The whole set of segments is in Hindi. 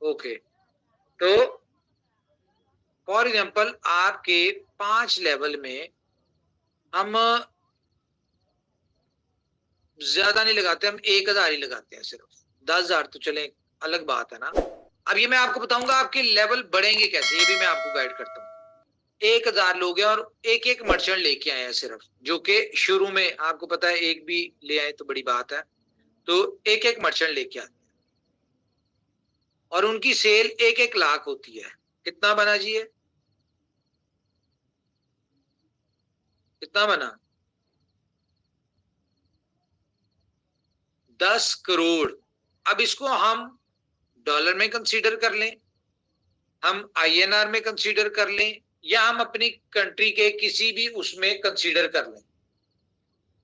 ओके, तो फॉर एग्जाम्पल आपके 5 लेवल में हम ज्यादा नहीं लगाते, हम 1,000 ही लगाते हैं सिर्फ। 10,000 तो चले अलग बात है ना। अब ये मैं आपको बताऊंगा आपके लेवल बढ़ेंगे कैसे, ये भी मैं आपको गाइड करता हूँ। 1,000 लोग हैं और एक एक मर्चेंट लेके आए हैं सिर्फ, जो कि शुरू में आपको पता है एक भी ले आए तो बड़ी बात है। तो एक एक मर्चेंट लेके आते हैं और उनकी सेल 1-1 लाख होती है। कितना बना जी ये? कितना बना? 10 करोड़। अब इसको हम डॉलर में कंसीडर कर लें, हम आईएनआर में कंसीडर कर लें, या हम अपनी कंट्री के किसी भी उसमें कंसीडर कर लें।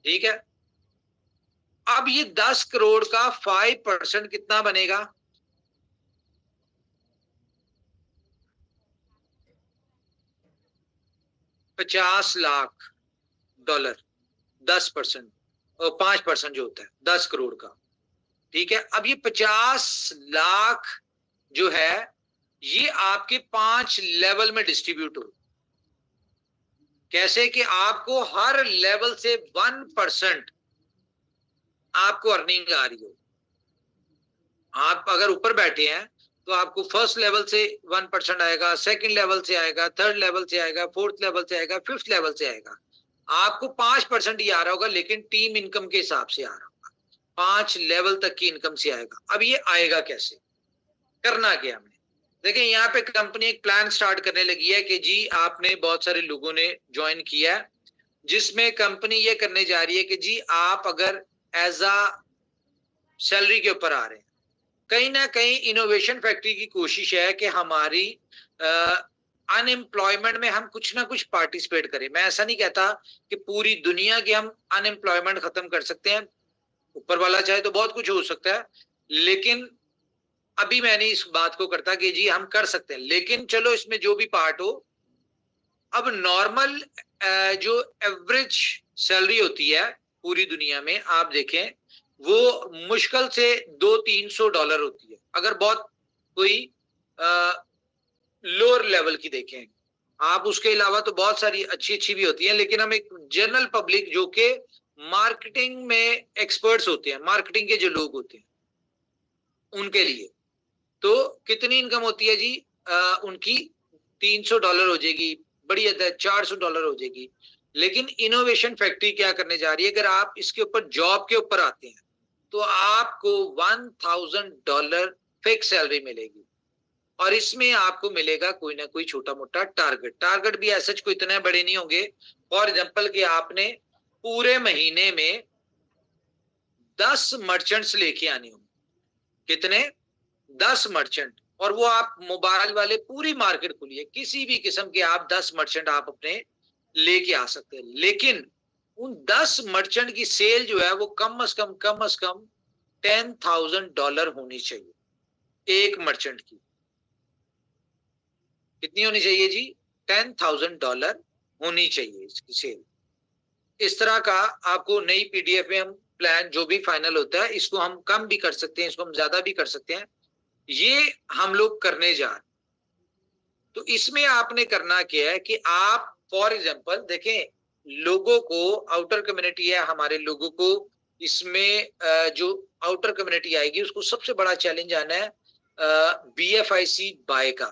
ठीक है, अब ये 10 करोड़ का 5% कितना बनेगा? 50 लाख डॉलर। 10% और 5% जो होता है 10 करोड़ का। ठीक है, अब ये 50 लाख जो है ये आपके 5 लेवल में डिस्ट्रीब्यूट हो। कैसे कि आपको हर लेवल से 1% आपको अर्निंग आ रही हो। आप अगर ऊपर बैठे हैं तो आपको फर्स्ट लेवल से 1% आएगा, सेकंड लेवल से आएगा, थर्ड लेवल से आएगा, फोर्थ लेवल से आएगा, फिफ्थ लेवल से आएगा। आपको 5% ही आ रहा होगा, लेकिन टीम इनकम के हिसाब से आ रहा होगा। 5 लेवल तक की इनकम से आएगा। अब ये आएगा कैसे, करना क्या हमने? देखिए, यहाँ पे कंपनी एक प्लान स्टार्ट करने लगी है कि जी आपने बहुत सारे लोगों ने ज्वाइन किया है, जिसमें कंपनी ये करने जा रही है कि जी आप अगर एज अ सैलरी के ऊपर आ रहे हैं, कहीं ना कहीं इनोवेशन फैक्ट्री की कोशिश है कि हमारी अनएम्प्लॉयमेंट में हम कुछ ना कुछ पार्टिसिपेट करें। मैं ऐसा नहीं कहता कि पूरी दुनिया की हम अनएम्प्लॉयमेंट खत्म कर सकते हैं, ऊपर वाला चाहे तो बहुत कुछ हो सकता है, लेकिन अभी मैं नहीं इस बात को करता कि जी हम कर सकते हैं, लेकिन चलो इसमें जो भी पार्ट हो। अब नॉर्मल जो एवरेज सैलरी होती है पूरी दुनिया में, आप देखें वो मुश्किल से $200-300 होती है, अगर बहुत कोई लोअर लेवल की देखें। आप उसके अलावा तो बहुत सारी अच्छी अच्छी भी होती हैं, लेकिन हम एक जनरल पब्लिक जो कि मार्केटिंग में एक्सपर्ट्स होते हैं, मार्केटिंग के जो लोग होते हैं उनके लिए तो कितनी इनकम होती है जी? उनकी $300 हो जाएगी, बड़ी हद है $400 हो जाएगी। लेकिन इनोवेशन फैक्ट्री क्या करने जा रही है, अगर आप इसके ऊपर जॉब के ऊपर आते हैं तो आपको $1,000 फिक्स सैलरी मिलेगी, और इसमें आपको मिलेगा कोई ना कोई छोटा मोटा टारगेट। टारगेट भी ऐसे कोई इतने बड़े नहीं होंगे। फॉर एग्जाम्पल कि आपने पूरे महीने में 10 मर्चेंट्स लेके आने होंगे। कितने? 10 मर्चेंट। और वो आप मोबाइल वाले पूरी मार्केट खुली है, किसी भी किस्म के आप 10 मर्चेंट आप अपने लेके आ सकते हैं, लेकिन उन 10 मर्चेंट की सेल जो है वो कम से कम $10,000 होनी चाहिए एक मर्चेंट की। कितनी होनी चाहिए जी? $10,000 होनी चाहिए इसकी सेल। इस तरह का आपको नई पीडीएफ में हम प्लान जो भी फाइनल होता है, इसको हम कम भी कर सकते हैं, इसको हम ज्यादा भी कर सकते हैं। ये हम लोग करने जा रहे। तो इसमें आपने करना क्या है कि आप फॉर एग्जांपल देखें, लोगों को आउटर कम्युनिटी है, हमारे लोगों को इसमें जो आउटर कम्युनिटी आएगी उसको सबसे बड़ा चैलेंज आना है बीएफआईसी बाय का,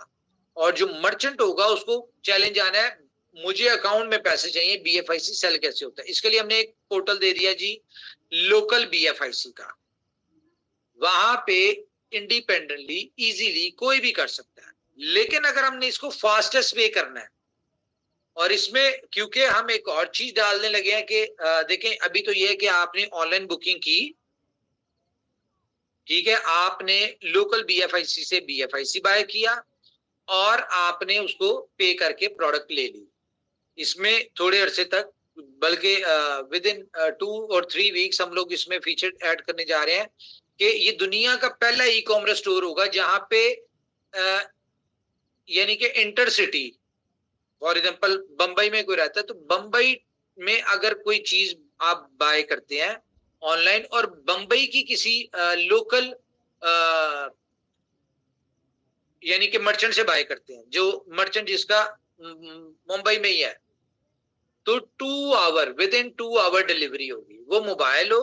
और जो मर्चेंट होगा उसको चैलेंज आना है मुझे अकाउंट में पैसे चाहिए, बीएफआईसी सेल कैसे होता है। इसके लिए हमने एक पोर्टल दे दिया जी, लोकल बीएफआईसी का। वहां पे इंडिपेंडेंटली इजीली कोई भी कर सकता है, लेकिन अगर हमने इसको फास्टेस्ट वे करना है, और इसमें क्योंकि हम एक और चीज डालने लगे हैं कि देखें, अभी तो ये है कि आपने ऑनलाइन बुकिंग की, ठीक है, आपने लोकल बीएफआईसी से बीएफआईसी बाय किया और आपने उसको पे करके प्रोडक्ट ले ली। इसमें थोड़े अरसे तक, बल्कि विद इन 2 और 3 वीक्स हम लोग इसमें फीचर ऐड करने जा रहे हैं कि ये दुनिया का पहला ई कॉमर्स स्टोर होगा जहां पे यानी कि इंटरसिटी, फॉर एग्जाम्पल बंबई में कोई रहता है तो बंबई में अगर कोई चीज आप बाय करते हैं ऑनलाइन और बंबई की किसी लोकल यानी कि मर्चेंट से बाय करते हैं, जो मर्चेंट जिसका मुंबई में ही है, तो 2 hour, within 2 hour delivery होगी। वो मोबाइल हो,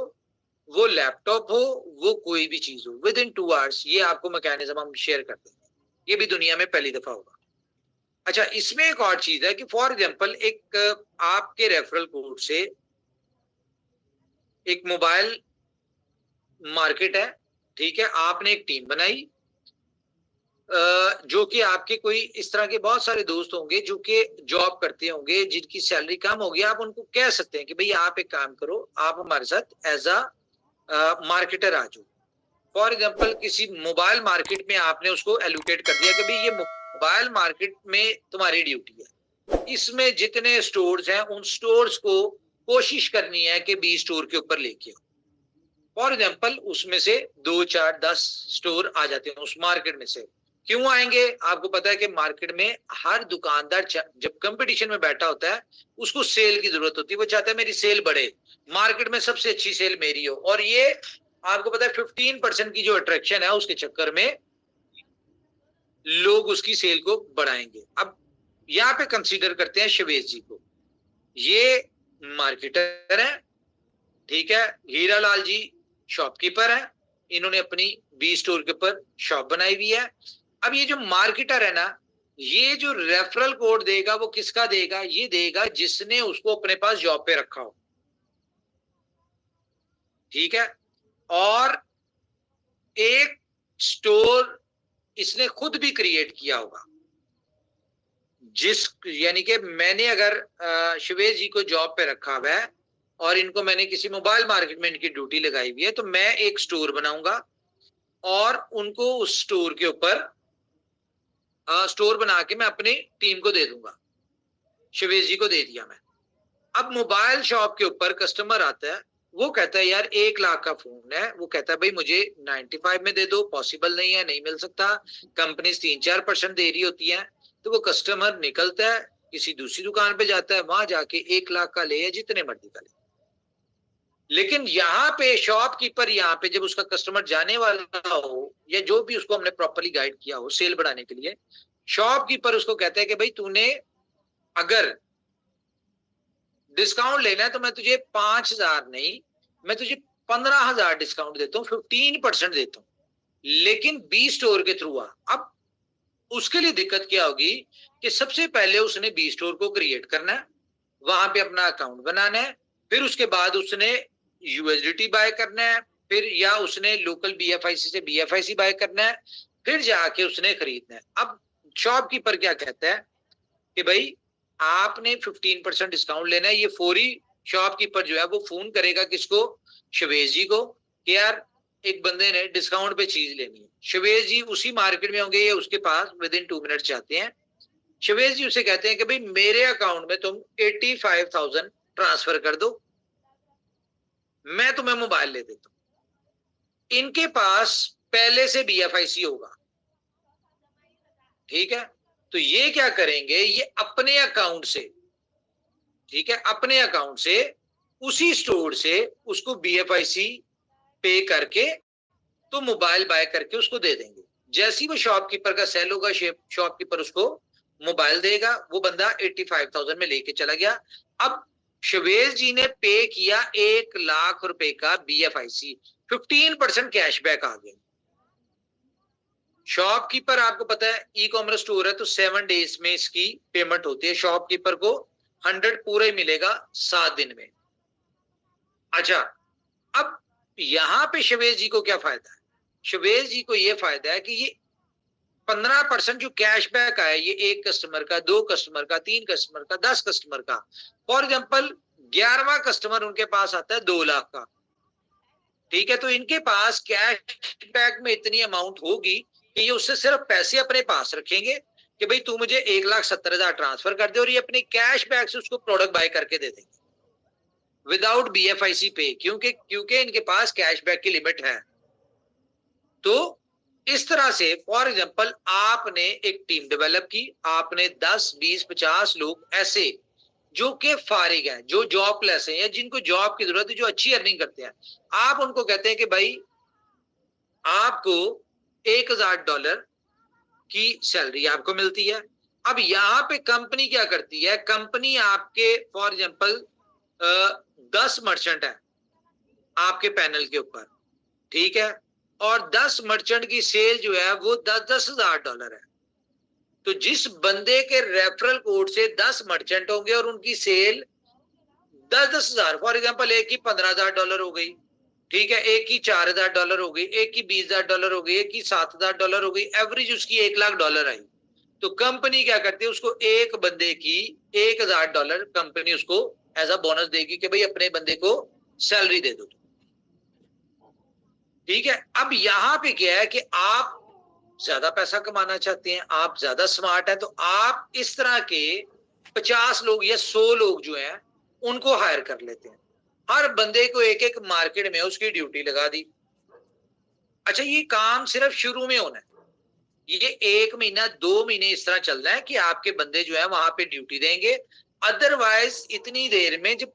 वो लैपटॉप हो, वो कोई भी चीज हो, विद इन 2 आवर्स ये आपको मैकेनिज्म हम शेयर करते हैं। ये भी दुनिया में पहली दफा होगा। अच्छा, इसमें एक और चीज है कि फॉर एग्जांपल एक आपके रेफरल कोड से एक मोबाइल मार्केट है, ठीक है, आपने एक टीम बनाई, जो कि आपके कोई इस तरह के बहुत सारे दोस्त होंगे जो कि जॉब करते होंगे, जिनकी सैलरी कम होगी। आप उनको कह सकते हैं कि भाई आप एक काम करो, आप हमारे साथ एज अ मार्केटर आ जाओ। फॉर एग्जांपल किसी मोबाइल मार्केट में आपने उसको एलोकेट कर दिया कि भाई ये मोबाइल मार्केट में तुम्हारी ड्यूटी है, इसमें जितने स्टोर्स हैं उन स्टोर्स को कोशिश करनी है कि 20 स्टोर के ऊपर लेके आओ। फॉर एग्जांपल उसमें से 2, 4, 10 स्टोर आ जाते हैं उस मार्केट में से। क्यों आएंगे? आपको पता है कि मार्केट में हर दुकानदार जब कंपटीशन में बैठा होता है उसको सेल की जरूरत होती है, वो चाहता है मेरी सेल बढ़े, मार्केट में सबसे अच्छी सेल मेरी हो। और ये आपको पता है 15% की जो अट्रैक्शन है उसके चक्कर में लोग उसकी सेल को बढ़ाएंगे। अब यहाँ पे कंसीडर करते हैं शवेज जी को, ये मार्केटर है, ठीक है, हीरा लाल जी शॉपकीपर है, इन्होंने अपनी 20 स्टोर के ऊपर शॉप बनाई हुई है। अब ये जो मार्केटर है ना, ये जो रेफरल कोड देगा वो किसका देगा? ये देगा जिसने उसको अपने पास जॉब पे रखा हो, ठीक है। और एक स्टोर इसने खुद भी क्रिएट किया होगा, जिस यानी कि मैंने अगर शिवेश जी को जॉब पे रखा हुआ है और इनको मैंने किसी मोबाइल मार्केट में इनकी ड्यूटी लगाई हुई है, तो मैं एक स्टोर बनाऊंगा और उनको उस स्टोर के ऊपर स्टोर बना के मैं अपनी टीम को दे दूंगा। शिवेश जी को दे दिया मैं। अब मोबाइल शॉप के ऊपर कस्टमर आता है, वो कहता है यार 1 लाख का फोन है, वो कहता है भाई मुझे 95 में दे दो, पॉसिबल नहीं है, नहीं मिल सकता, कंपनी 3-4% दे रही होती है। तो वो कस्टमर निकलता है, किसी दूसरी दुकान पे जाता है, वहां जाके 1 लाख का ले या जितने मर्जी का ले। लेकिन यहाँ पे शॉपकीपर, यहाँ पे जब उसका कस्टमर जाने वाला हो या जो भी उसको हमने प्रॉपरली गाइड किया हो सेल बढ़ाने के लिए, शॉपकीपर उसको कहता है कि भाई तूने अगर डिस्काउंट लेना है तो मैं तुझे 5,000 नहीं, मैं तुझे 15,000 डिस्काउंट देता हूँ, 15% देता हूँ, लेकिन 20 स्टोर के थ्रू आ। अब उसके लिए दिक्कत क्या होगी कि सबसे पहले उसने 20 स्टोर को क्रिएट करना है, वहां पे अपना अकाउंट बनाना है, फिर उसके बाद उसने यूएसडीटी बाय करना है, फिर या उसने लोकल बीएफआईसी से बीएफआईसी बाय करना है, फिर जाके उसने खरीदना है। अब शॉपकीपर क्या कहता है कि भाई आपने 15% डिस्काउंट लेना है। ये फौरी शॉपकीपर जो है वो फोन करेगा किसको? शवेज जी को, कि यार एक बंदे ने डिस्काउंट पे चीज लेनी है। शवेज जी उसी मार्केट में होंगे, ये उसके पास विद इन 2 मिनट जाते हैं। शवेज जी उसे कहते हैं कि भाई मेरे अकाउंट में तुम 85,000 ट्रांसफर कर दो, मैं तुम्हें मोबाइल ले देता हूं। इनके पास पहले से बीएफआईसी होगा, ठीक है। तो ये क्या करेंगे, ये अपने अकाउंट से, ठीक है, अपने अकाउंट से उसी स्टोर से उसको बीएफआईसी पे करके तो मोबाइल बाय करके उसको दे देंगे। जैसे ही वो शॉपकीपर का सेल होगा, शॉपकीपर उसको मोबाइल देगा, वो बंदा 85,000 में लेके चला गया। अब शवेज जी ने पे किया 1 लाख रुपए का बीएफआईसी, 15% कैशबैक आ गया। शॉपकीपर आपको पता है ई कॉमर्स स्टोर है तो 7 डेज में इसकी पेमेंट होती है, शॉपकीपर को 100 पूरा ही मिलेगा 7 दिन में। अच्छा, अब यहां पे शवेज जी को क्या फायदा है? शवेज जी को यह फायदा है कि ये 15% जो कैशबैक आया, ये 1 कस्टमर का, 2 कस्टमर का, 3 कस्टमर का, 10 कस्टमर का, फॉर एग्जाम्पल 11वां कस्टमर उनके पास आता है 2 लाख का, ठीक है। तो इनके पास कैशबैक में इतनी अमाउंट होगी कि ये उससे सिर्फ पैसे अपने पास रखेंगे कि भाई तू मुझे 1,70,000 ट्रांसफर कर दे, और ये अपने कैशबैक से उसको प्रोडक्ट बाय करके दे देंगे विदाउट बीएफआईसी पे, क्योंकि इनके पास कैशबैक की लिमिट है। तो इस तरह से फॉर एग्जांपल आपने एक टीम डेवलप की, आपने 10, 20, 50 लोग ऐसे जो कि फारिग हैं, जो जॉबलेस हैं या जिनको जॉब की जरूरत है, जो अच्छी अर्निंग करते हैं, आप उनको कहते हैं कि भाई आपको $1,000 की सैलरी आपको मिलती है। अब यहाँ पे कंपनी क्या करती है, कंपनी आपके फॉर एग्जांपल 10 मर्चेंट है आपके पैनल के ऊपर, ठीक है, और 10 मर्चेंट की सेल जो है वो 10-10 हजार डॉलर है। तो जिस बंदे के रेफरल कोड से 10 मर्चेंट होंगे और उनकी सेल 10-10 हजार, फॉर एग्जाम्पल एक की 15,000 डॉलर हो गई, ठीक है, एक की 4,000 डॉलर हो गई, एक की 20,000 डॉलर हो गई, एक की 7,000 डॉलर हो गई, एवरेज उसकी 1 लाख डॉलर आई। तो कंपनी क्या करती है, उसको एक बंदे की 1,000 डॉलर कंपनी उसको एज अ बोनस देगी कि भाई अपने बंदे को सैलरी दे दो, ठीक है। अब यहां पे क्या है कि आप ज्यादा पैसा कमाना चाहते हैं, आप ज्यादा स्मार्ट हैं, तो आप इस तरह के 50 लोग या 100 लोग जो हैं उनको हायर कर लेते हैं। हर बंदे को एक एक मार्केट में उसकी ड्यूटी लगा दी। अच्छा, ये काम सिर्फ शुरू में होना है, ये 1 महीना 2 महीने इस तरह चलना है कि आपके बंदे जो है वहां पे ड्यूटी देंगे। अदरवाइज इतनी देर में जब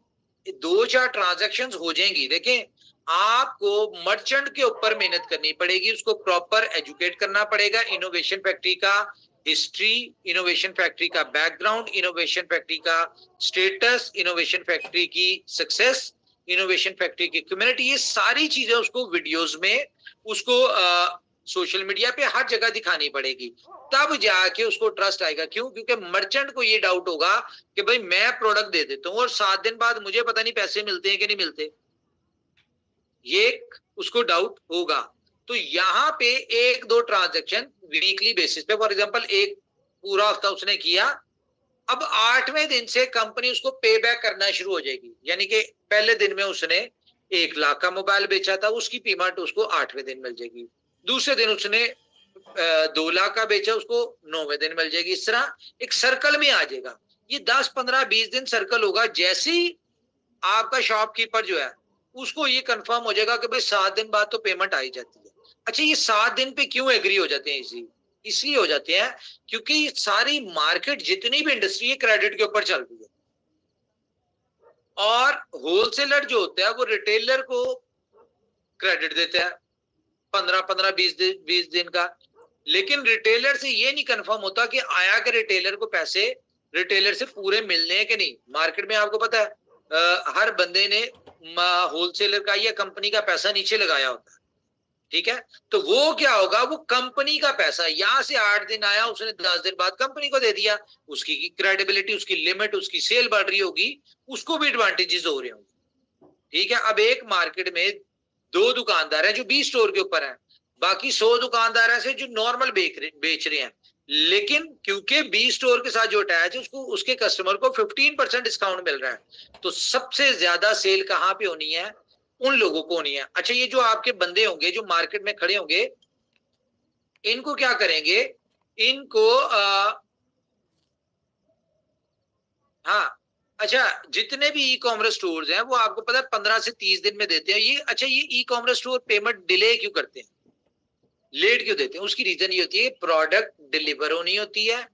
2-4 ट्रांजैक्शंस हो जाएंगी, देखें, आपको मर्चेंट के ऊपर मेहनत करनी पड़ेगी, उसको प्रॉपर एजुकेट करना पड़ेगा, इनोवेशन फैक्ट्री का हिस्ट्री, इनोवेशन फैक्ट्री का बैकग्राउंड, इनोवेशन फैक्ट्री का स्टेटस, इनोवेशन फैक्ट्री की सक्सेस, इनोवेशन फैक्ट्री की कम्युनिटी, ये सारी चीजें उसको वीडियोस में, उसको सोशल मीडिया पे हर जगह दिखानी पड़ेगी, तब जाके उसको ट्रस्ट आएगा। क्यों? क्योंकि मर्चेंट को ये डाउट होगा कि भाई मैं प्रोडक्ट दे देता हूँ और 7 दिन बाद मुझे पता नहीं पैसे मिलते हैं कि नहीं मिलते, ये उसको डाउट होगा। तो यहाँ पे 1-2 ट्रांजैक्शन वीकली बेसिस पे, फॉर एग्जांपल एक पूरा हफ्ता उसने किया, अब 8वें दिन से कंपनी उसको पे बैक करना शुरू हो जाएगी। यानी कि पहले दिन में उसने 1 लाख का मोबाइल बेचा था, उसकी पेमेंट उसको 8वें दिन मिल जाएगी। दूसरे दिन उसने 2 लाख का बेचा, उसको 9वें दिन मिल जाएगी। इस तरह एक सर्कल में आ जाएगा। ये 10, 15, 20 दिन सर्कल होगा। जैसे ही आपका शॉपकीपर जो है उसको ये कंफर्म हो जाएगा कि भाई 7 दिन बाद तो पेमेंट आ ही जाती है। अच्छा, ये 7 दिन पे क्यों एग्री हो जाते हैं? इसलिए हो जाते हैं क्योंकि सारी मार्केट, जितनी भी इंडस्ट्री है, क्रेडिट के ऊपर चल रही है, और होलसेलर जो होता है वो रिटेलर को क्रेडिट देता है 15-15, 20 दिन का। लेकिन रिटेलर से ये नहीं कंफर्म होता कि आया कि रिटेलर को पैसे रिटेलर से पूरे मिलने हैं कि नहीं। मार्केट में आपको पता है हर बंदे ने होलसेलर का या कंपनी का पैसा नीचे लगाया होता है, ठीक है। तो वो क्या होगा, वो कंपनी का पैसा यहां से 8 दिन आया, उसने 10 दिन बाद कंपनी को दे दिया, उसकी क्रेडिबिलिटी, उसकी लिमिट, उसकी सेल बढ़ रही होगी, उसको भी एडवांटेजेस हो रहे होंगे, ठीक है। अब एक मार्केट में 2 दुकानदार हैं जो 20 स्टोर के ऊपर हैं, बाकी 100 दुकानदार ऐसे जो नॉर्मल बेच रहे हैं, लेकिन क्योंकि 20 स्टोर के साथ जो अटैच है, उसको उसके कस्टमर को 15% डिस्काउंट मिल रहा है। तो सबसे ज्यादा सेल कहां पे होनी है? उन लोगों को होनी है। अच्छा, ये जो आपके बंदे होंगे जो मार्केट में खड़े होंगे, इनको क्या करेंगे? इनको हाँ, अच्छा, जितने भी ई कॉमर्स स्टोर्स हैं वो आपको पता है 15 से 30 दिन में देते हैं ये। अच्छा, ये e commerce store payment delay क्यों करते हैं, लेट क्यों देते हैं? उसकी रीजन ये होती है, प्रोडक्ट डिलीवर होनी होती है,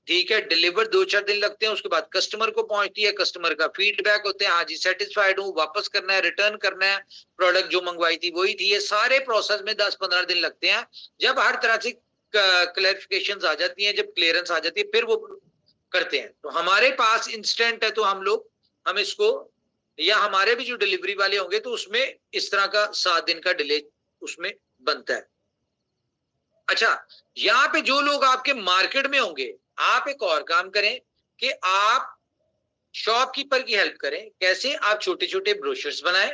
ठीक है, डिलीवर 2-4 दिन लगते हैं, उसके बाद कस्टमर को पहुंचती है, कस्टमर का फीडबैक होते हैं, हाँ जी सेटिस्फाइड हूँ, वापस करना है, रिटर्न करना है, प्रोडक्ट जो मंगवाई थी वही थी। ये सारे प्रोसेस में 10-15 दिन लगते हैं। जब हर तरह से क्लैरिफिकेशन आ जाती हैं, जब क्लियरेंस आ जाती है, फिर वो करते हैं। तो हमारे पास इंस्टेंट है, तो हम इसको, या हमारे भी जो डिलीवरी वाले होंगे तो उसमें इस तरह का 7 दिन का डिले उसमें बनता है। अच्छा, यहाँ पे जो लोग आपके मार्केट में होंगे, आप एक और काम करें कि आप शॉपकीपर की हेल्प करें। कैसे? आप छोटे छोटे ब्रोशर्स बनाएं,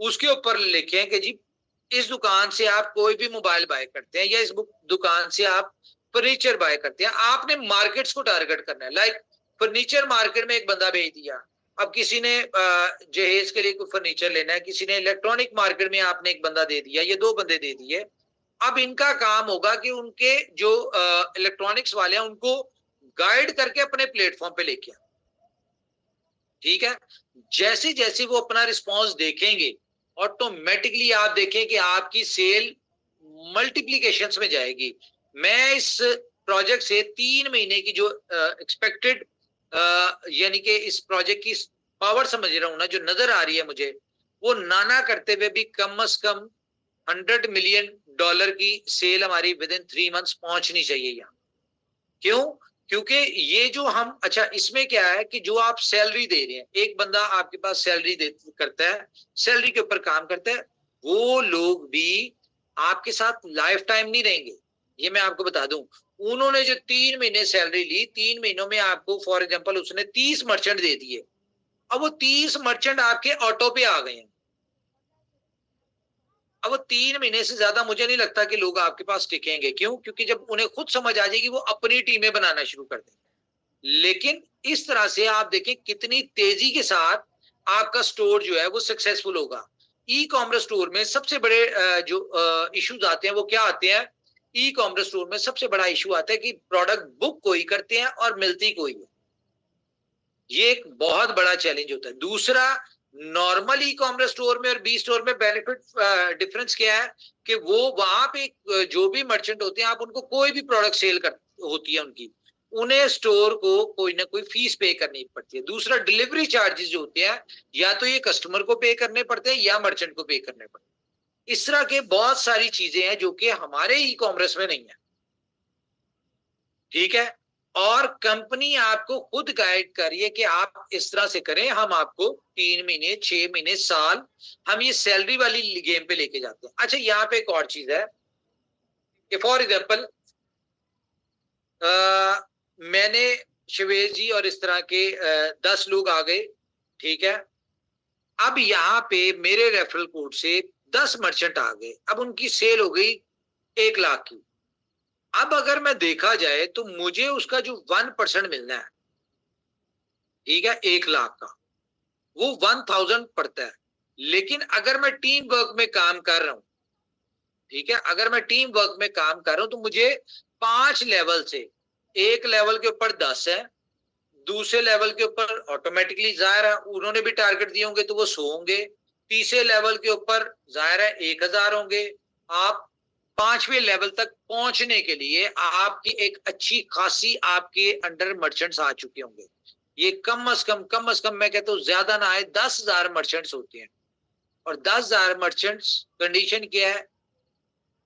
उसके ऊपर लिखें कि जी इस दुकान से आप कोई भी मोबाइल बाय करते हैं या इस दुकान से आप फर्नीचर बाय करते हैं। आपने मार्केट्स को टारगेट करना है। लाइक फर्नीचर मार्केट में एक बंदा भेज दिया, अब किसी ने जहेज के लिए कोई फर्नीचर लेना है, किसी ने इलेक्ट्रॉनिक मार्केट में आपने एक बंदा दे दिया, ये 2 बंदे दे दिए। अब इनका काम होगा कि उनके जो इलेक्ट्रॉनिक्स वाले हैं उनको गाइड करके अपने प्लेटफॉर्म पे लेके आए, ठीक है। जैसे जैसे वो अपना रिस्पॉन्स देखेंगे, ऑटोमेटिकली आप देखें कि आपकी सेल मल्टीप्लीकेशंस में जाएगी। मैं इस प्रोजेक्ट से 3 महीने की जो एक्सपेक्टेड यानी कि इस प्रोजेक्ट की पावर समझ रहा हूं ना, जो नजर आ रही है मुझे, वो नाना करते हुए भी कम से कम $100 मिलियन डॉलर की सेल हमारी विद इन 3 मंथ्स पहुंचनी चाहिए यहाँ। क्यों? क्योंकि ये जो हम, अच्छा इसमें क्या है कि जो आप सैलरी दे रहे हैं, एक बंदा आपके पास सैलरी दे करता है, सैलरी के ऊपर काम करता है, वो लोग भी आपके साथ लाइफ टाइम नहीं रहेंगे। ये मैं आपको बता दूं, उन्होंने जो 3 महीने सैलरी ली, 3 महीनों में आपको फॉर एग्जांपल उसने 30 मर्चेंट दे दिए, अब वो 30 मर्चेंट आपके ऑटो पे आ गए हैं। अब वो 3 महीने से ज्यादा मुझे नहीं लगता कि लोग आपके पास टिकेंगे। क्यों? क्योंकि जब उन्हें खुद समझ आ जाएगी वो अपनी टीमें बनाना शुरू कर देंगे। लेकिन इस तरह से आप देखें कितनी तेजी के साथ आपका स्टोर जो है वो सक्सेसफुल होगा। ई कॉमर्स स्टोर में सबसे बड़े जो इश्यूज आते हैं वो क्या आते हैं? ई कॉमर्स स्टोर में सबसे बड़ा इशू आता है कि प्रोडक्ट बुक कोई करते हैं और मिलती कोई है। ये एक बहुत बड़ा चैलेंज होता है। दूसरा, नॉर्मल ई कॉमर्स स्टोर में और बी स्टोर में बेनिफिट डिफरेंस क्या है कि वो वहां पे जो भी मर्चेंट होते हैं, आप उनको कोई भी प्रोडक्ट सेल कर होती है उनकी, उन्हें स्टोर को कोई ना कोई फीस पे करनी पड़ती है। दूसरा, डिलीवरी चार्जेस जो होते हैं या तो ये कस्टमर को पे करने पड़ते हैं या मर्चेंट को पे करने पड़ते हैं। इस तरह के बहुत सारी चीजें हैं जो कि हमारे ई कॉमर्स में नहीं है। ठीक है? और कंपनी आपको खुद गाइड कर रही है कि आप इस तरह से करें, हम आपको 3 महीने, 6 महीने, साल, हम ये सैलरी वाली गेम पे लेके जाते हैं। अच्छा, यहाँ पे एक और चीज है कि फॉर एग्जाम्पल मैंने, शिवेश जी और इस तरह के 10 लोग आ गए, ठीक है? अब यहाँ पे मेरे रेफरल कोड से 10 मर्चेंट आ गए, अब उनकी सेल हो गई 1 लाख की। अब अगर मैं देखा जाए तो मुझे उसका जो 1% मिलना है, ठीक है, 1 लाख का, वो 1000 पड़ता है। लेकिन अगर मैं टीम वर्क में काम कर रहा हूं, ठीक है, अगर मैं टीम वर्क में काम कर रहा हूं तो मुझे 5 लेवल से, एक लेवल के ऊपर 10 है, दूसरे लेवल के ऊपर ऑटोमेटिकली जाहिर है उन्होंने भी टारगेट दिए होंगे तो वो 100 होंगे, तीसरे लेवल के ऊपर जाहिर है 1000 होंगे। आप 5वें लेवल तक पहुंचने के लिए आपकी एक अच्छी खासी आपके अंडर मर्चेंट्स आ चुके होंगे। ये कम अज कम मैं कहता हूँ ज्यादा ना आए 10,000 मर्चेंट्स होते हैं। और 10,000 मर्चेंट्स, कंडीशन क्या है?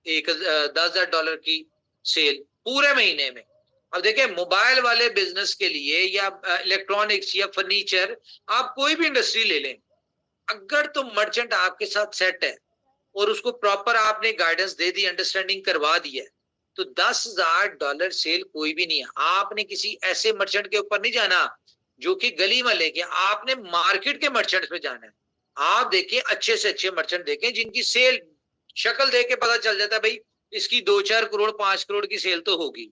$10,000 की सेल पूरे महीने में। अब देखें, मोबाइल वाले बिजनेस के लिए या इलेक्ट्रॉनिक्स या फर्नीचर, आप कोई भी इंडस्ट्री ले लें, अगर तो मर्चेंट आपके साथ सेट है और उसको प्रॉपर आपने गाइडेंस दे दी, अंडरस्टैंडिंग करवा दी है, तो $10,000 सेल कोई भी नहीं है। आपने किसी ऐसे मर्चेंट के ऊपर नहीं जाना जो कि गली में लेके, आपने मार्केट के मर्चेंट पे जाना है। आप देखिए, अच्छे से अच्छे मर्चेंट देखें जिनकी सेल शक्ल देख के पता चल जाता है भाई इसकी 2-4 करोड़ 5 करोड़ की सेल तो होगी।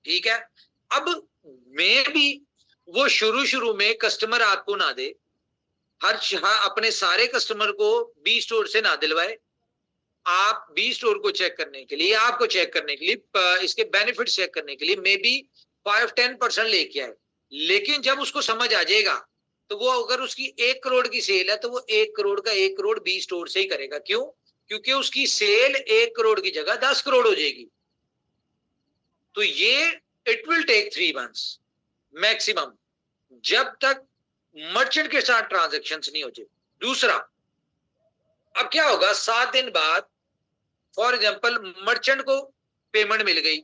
ठीक है? अब मैं भी, वो शुरू में कस्टमर आपको ना दे, अपने सारे कस्टमर को बी स्टोर से ना दिलवाए, आप बी स्टोर को चेक करने के लिए, आपको चेक करने के लिए, इसके बेनिफिट चेक करने के लिए मे बी 5-10% लेके आए। लेकिन जब उसको समझ आ जाएगा तो वो, अगर उसकी 1 करोड़ की सेल है तो वो 1 करोड़ का 1 करोड़ बी स्टोर से ही करेगा। क्यों? क्योंकि उसकी सेल 1 करोड़ की जगह 10 करोड़ हो जाएगी। तो ये it will take 3 months maximum, जब तक मर्चेंट के साथ ट्रांजेक्शन नहीं हो जाए। दूसरा, अब क्या होगा 7 दिन बाद, फॉर एग्जाम्पल मर्चेंट को पेमेंट मिल गई,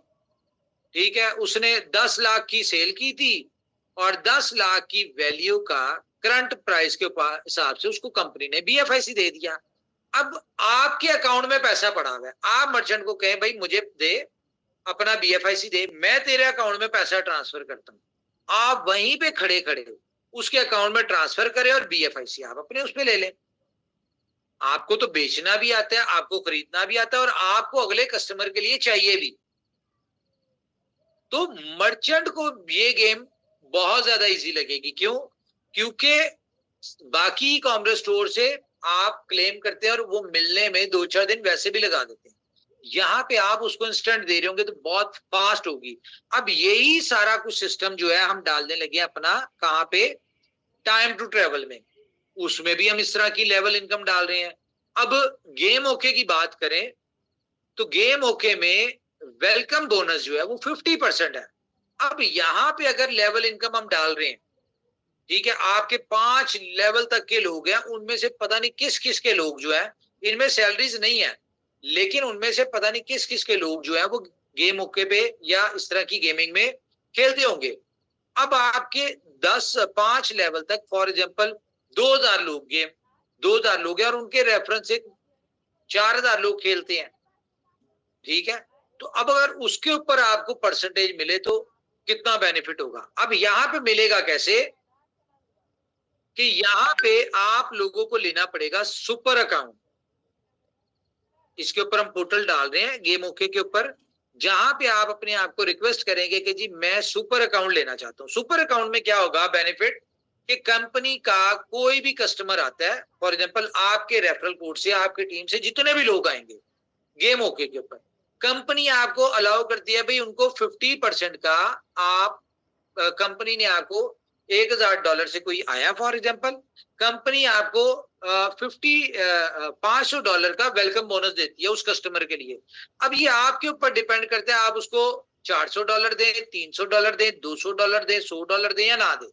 ठीक है, उसने 10 लाख की सेल की थी और 10 लाख की वैल्यू का करंट प्राइस के हिसाब से उसको कंपनी ने BFIC दे दिया। अब आपके अकाउंट में पैसा पड़ा हुआ है, आप मर्चेंट को कहें भाई मुझे दे, अपना BFIC दे, मैं तेरे अकाउंट में पैसा ट्रांसफर करता हूं, आप वहीं पे खड़े खड़े उसके अकाउंट में ट्रांसफर करें और BFIC आप अपने उस पर ले लें। आपको तो बेचना भी आता है, आपको खरीदना भी आता है और आपको अगले कस्टमर के लिए चाहिए भी। तो मर्चेंट को ये गेम बहुत ज्यादा इजी लगेगी। क्यों? क्योंकि बाकी कॉमर्स स्टोर से आप क्लेम करते हैं और वो मिलने में 2-4 दिन वैसे भी लगा देते हैं। यहाँ पे आप उसको इंस्टेंट दे रहे होंगे तो बहुत फास्ट होगी। अब यही सारा कुछ सिस्टम जो है हम डालने लगे अपना, कहाँ पे? टाइम टू ट्रेवल में। उसमें भी हम इस तरह की लेवल इनकम डाल रहे हैं। अब गेम ओके की बात करें तो गेम ओके में वेलकम बोनस जो है वो 50% है। अब यहाँ पे अगर लेवल इनकम हम डाल रहे हैं, ठीक है, आपके 5 लेवल तक के लोग हैं, उनमें से पता नहीं किस किस के लोग जो है, इनमें सैलरीज नहीं है, लेकिन उनमें से पता नहीं किस किस के लोग जो है वो गेम ओके पे या इस तरह की गेमिंग में खेलते होंगे। अब आपके 5 लेवल तक फॉर एग्जांपल 2000 लोग गेम 2000 लोग हैं और उनके रेफरेंस से 4000 लोग खेलते हैं, ठीक है। तो अब अगर उसके ऊपर आपको परसेंटेज मिले तो कितना बेनिफिट होगा। अब यहां पे मिलेगा कैसे कि यहां पे आप लोगों को लेना पड़ेगा सुपर अकाउंट। इसके ऊपर हम पोर्टल डाल रहे हैं गेम ओके के ऊपर, जहां पे आप अपने आप को रिक्वेस्ट करेंगे कि जी मैं सुपर अकाउंट लेना चाहता हूं। सुपर अकाउंट में क्या होगा बेनिफिट कि कंपनी का कोई भी कस्टमर आता है, फॉर एग्जांपल आपके रेफरल कोड से आपकी टीम से जितने भी लोग आएंगे गेम ओके के ऊपर, कंपनी आपको अलाउ करती है भाई उनको 50% का आप कंपनी ने आपको $1000 से कोई आया फॉर एग्जांपल, कंपनी आपको $500 का वेलकम बोनस देती है उस कस्टमर के लिए। अब ये आपके ऊपर डिपेंड करता है, आप उसको $400 दें, $300 दें, $200 दें, $100 दें या ना दें,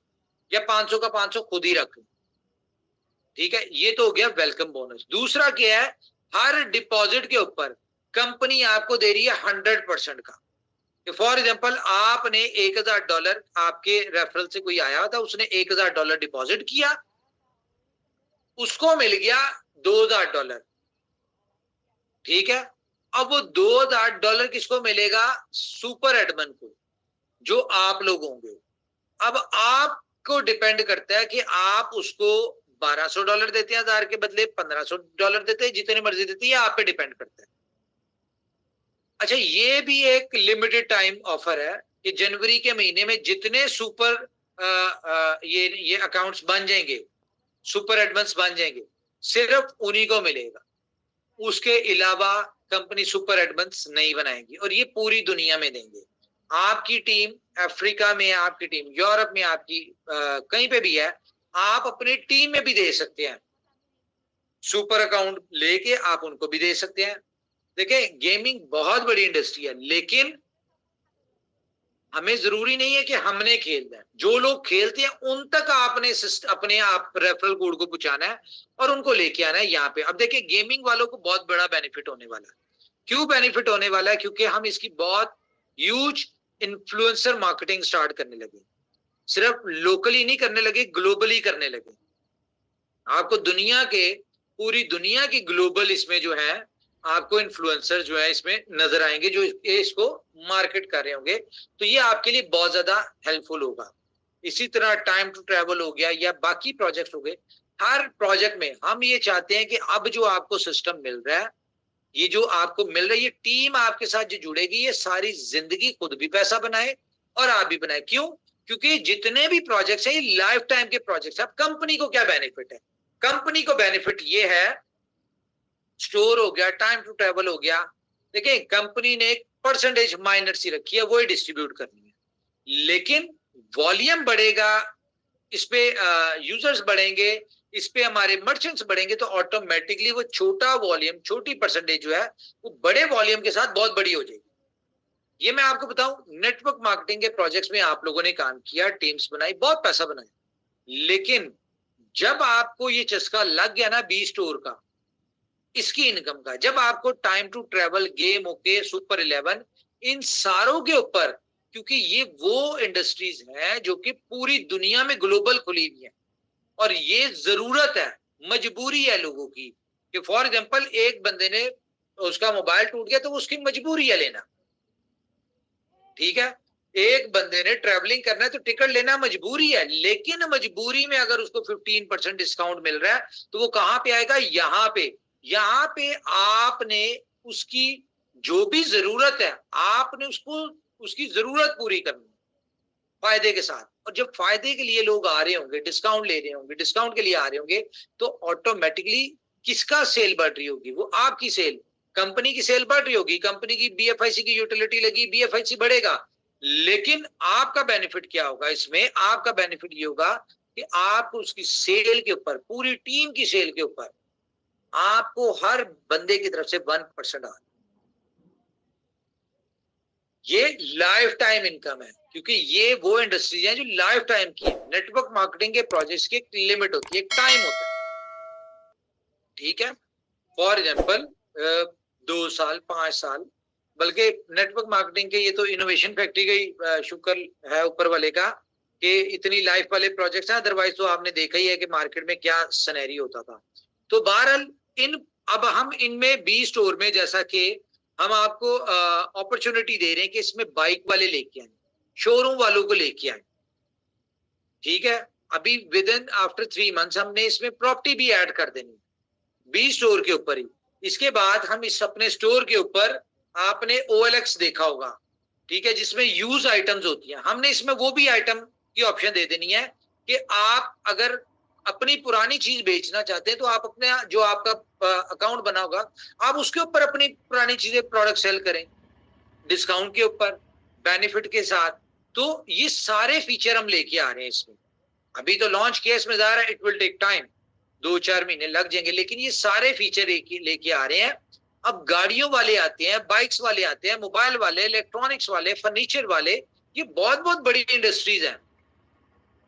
या 500 का 500 खुद ही रखें, ठीक है। ये तो हो गया वेलकम बोनस। दूसरा क्या है, हर डिपॉजिट के ऊपर कंपनी आपको दे रही है 100% का। फॉर एग्जाम्पल आपने $1000 आपके रेफरल से कोई आया था, उसने $1000 डिपॉजिट किया, उसको मिल गया $2000, ठीक है। अब वो $2000 किसको मिलेगा, सुपर एडमिन को, जो आप लोग होंगे। अब आपको डिपेंड करता है कि आप उसको $1200 देते हैं, 1000 के बदले $1500 देते हैं, जितने मर्जी देते हैं, आप पे डिपेंड करता है। अच्छा, ये भी एक लिमिटेड टाइम ऑफर है कि जनवरी के महीने में जितने सुपर ये अकाउंट्स बन जाएंगे, सुपर एडवांस बन जाएंगे, सिर्फ उन्हीं को मिलेगा। उसके अलावा कंपनी सुपर एडवांस नहीं बनाएगी, और ये पूरी दुनिया में देंगे। आपकी टीम अफ्रीका में, आपकी टीम यूरोप में, आपकी कहीं पे भी है, आप अपनी टीम में भी दे सकते हैं, सुपर अकाउंट लेके आप उनको भी दे सकते हैं। देखें, गेमिंग बहुत बड़ी इंडस्ट्री है, लेकिन हमें जरूरी नहीं है कि हमने खेलना है। जो लोग खेलते हैं उन तक आपने अपने आप रेफरल कोड को पहुंचाना है और उनको लेके आना है यहाँ पे। अब देखिए, गेमिंग वालों को बहुत बड़ा बेनिफिट होने वाला है। क्यों बेनिफिट होने वाला है? क्योंकि हम इसकी बहुत ह्यूज इन्फ्लुएंसर मार्केटिंग स्टार्ट करने लगे। सिर्फ लोकली नहीं करने लगे, ग्लोबली करने लगे। आपको दुनिया के, पूरी दुनिया की ग्लोबल इसमें जो है आपको इन्फ्लुएंसर जो है इसमें नजर आएंगे, जो इसको मार्केट कर रहे होंगे। तो ये आपके लिए बहुत ज्यादा हेल्पफुल होगा। इसी तरह टाइम टू ट्रैवल हो गया या बाकी प्रोजेक्ट हो गए, हर प्रोजेक्ट में हम ये चाहते हैं कि अब जो आपको सिस्टम मिल रहा है, ये जो आपको मिल रहा है, ये टीम आपके साथ जो जुड़ेगी, ये सारी जिंदगी खुद भी पैसा बनाए और आप भी बनाए। क्यों? क्योंकि जितने भी प्रोजेक्ट्स हैं ये लाइफ टाइम के प्रोजेक्ट्स हैं। अब कंपनी को क्या बेनिफिट है? कंपनी को बेनिफिट ये है, स्टोर हो गया, टाइम टू ट्रैवल हो गया, देखिए कंपनी ने एक परसेंटेज माइनर सी रखी है, वो ही डिस्ट्रीब्यूट करनी है। लेकिन वॉल्यूम बढ़ेगा, इस पे यूजर्स बढ़ेंगे, इस पे हमारे मर्चेंट्स बढ़ेंगे, तो ऑटोमेटिकली वो छोटा वॉल्यूम, छोटी परसेंटेज जो है वो बड़े वॉल्यूम के साथ बहुत बड़ी हो जाएगी। ये मैं आपको बताऊं, नेटवर्क मार्केटिंग के प्रोजेक्ट्स में आप लोगों ने काम किया, टीम्स बनाई, बहुत पैसा बनाया, लेकिन जब आपको ये चस्का लग गया ना बी स्टोर का, इसकी इनकम का, जब आपको time to travel, game okay, super 11, इन सारों के ऊपर, क्योंकि ये वो इंडस्ट्रीज हैं जो कि पूरी दुनिया में ग्लोबल खुली हुई है, और ये जरूरत है, मजबूरी है लोगों की कि फॉर एग्जांपल एक बंदे ने, उसका मोबाइल टूट गया तो उसकी मजबूरी है लेना, ठीक है। एक बंदे ने ट्रैवलिंग करना है तो टिकट लेना मजबूरी है, लेकिन मजबूरी में अगर उसको 15% डिस्काउंट मिल रहा है तो वो कहां पे आएगा? यहाँ पे आपने उसकी जो भी जरूरत है, आपने उसको, उसकी जरूरत पूरी करनी है फायदे के साथ। और जब फायदे के लिए लोग आ रहे होंगे, डिस्काउंट ले रहे होंगे, डिस्काउंट के लिए आ रहे होंगे, तो ऑटोमेटिकली किसका सेल बढ़ रही होगी? वो आपकी सेल, कंपनी की सेल बढ़ रही होगी, कंपनी की बीएफआईसी की यूटिलिटी लगी, बीएफआईसी बढ़ेगा। लेकिन आपका बेनिफिट क्या होगा इसमें? आपका बेनिफिट ये होगा कि आप उसकी सेल के ऊपर, पूरी टीम की सेल के ऊपर, आपको हर बंदे की तरफ से 1% आ, ये लाइफ टाइम इनकम है, क्योंकि ये वो इंडस्ट्रीज हैं जो लाइफ टाइम की है। नेटवर्क मार्केटिंग के प्रोजेक्ट्स की एक लिमिट होती है, एक टाइम होता है, ठीक है। फॉर एग्जांपल 2 साल, 5 साल, बल्कि नेटवर्क मार्केटिंग के ये तो इनोवेशन फैक्ट्री का ही शुक्र है ऊपर वाले का कि इतनी लाइफ वाले प्रोजेक्ट्स हैं, अदरवाइज तो आपने देखा ही है कि मार्केट में क्या सिनेरी होता था। तो बहरहाल अब हम इनमें बी स्टोर में, जैसा कि हम आपको अपॉर्चुनिटी दे रहे हैं कि इसमें बाइक वाले लेके आए, शोरूम वालों को लेके आए, ठीक है। अभी विद इन आफ्टर 3 मंथ्स हमने इसमें प्रॉपर्टी भी ऐड कर देनी बी स्टोर के ऊपर ही। इसके बाद हम इस अपने स्टोर के ऊपर, आपने OLX देखा होगा, ठीक है, जिसमें यूज आइटम्स होती हैं, हमने इसमें वो भी आइटम की ऑप्शन दे देनी है कि आप अगर अपनी पुरानी चीज बेचना चाहते हैं तो आप अपने जो आपका अकाउंट बना होगा, आप उसके ऊपर अपनी पुरानी चीजें, प्रोडक्ट सेल करें डिस्काउंट के ऊपर, बेनिफिट के साथ। तो ये सारे फीचर हम लेके आ रहे हैं इसमें। अभी तो लॉन्च किया, इसमें ज़ाहिर है इट विल टेक टाइम, 2-4 महीने लग जाएंगे, लेकिन ये सारे फीचर लेके आ रहे हैं। अब गाड़ियों वाले आते हैं, बाइक्स वाले आते हैं, मोबाइल वाले, इलेक्ट्रॉनिक्स वाले, फर्नीचर वाले, ये बहुत बहुत बड़ी इंडस्ट्रीज हैं।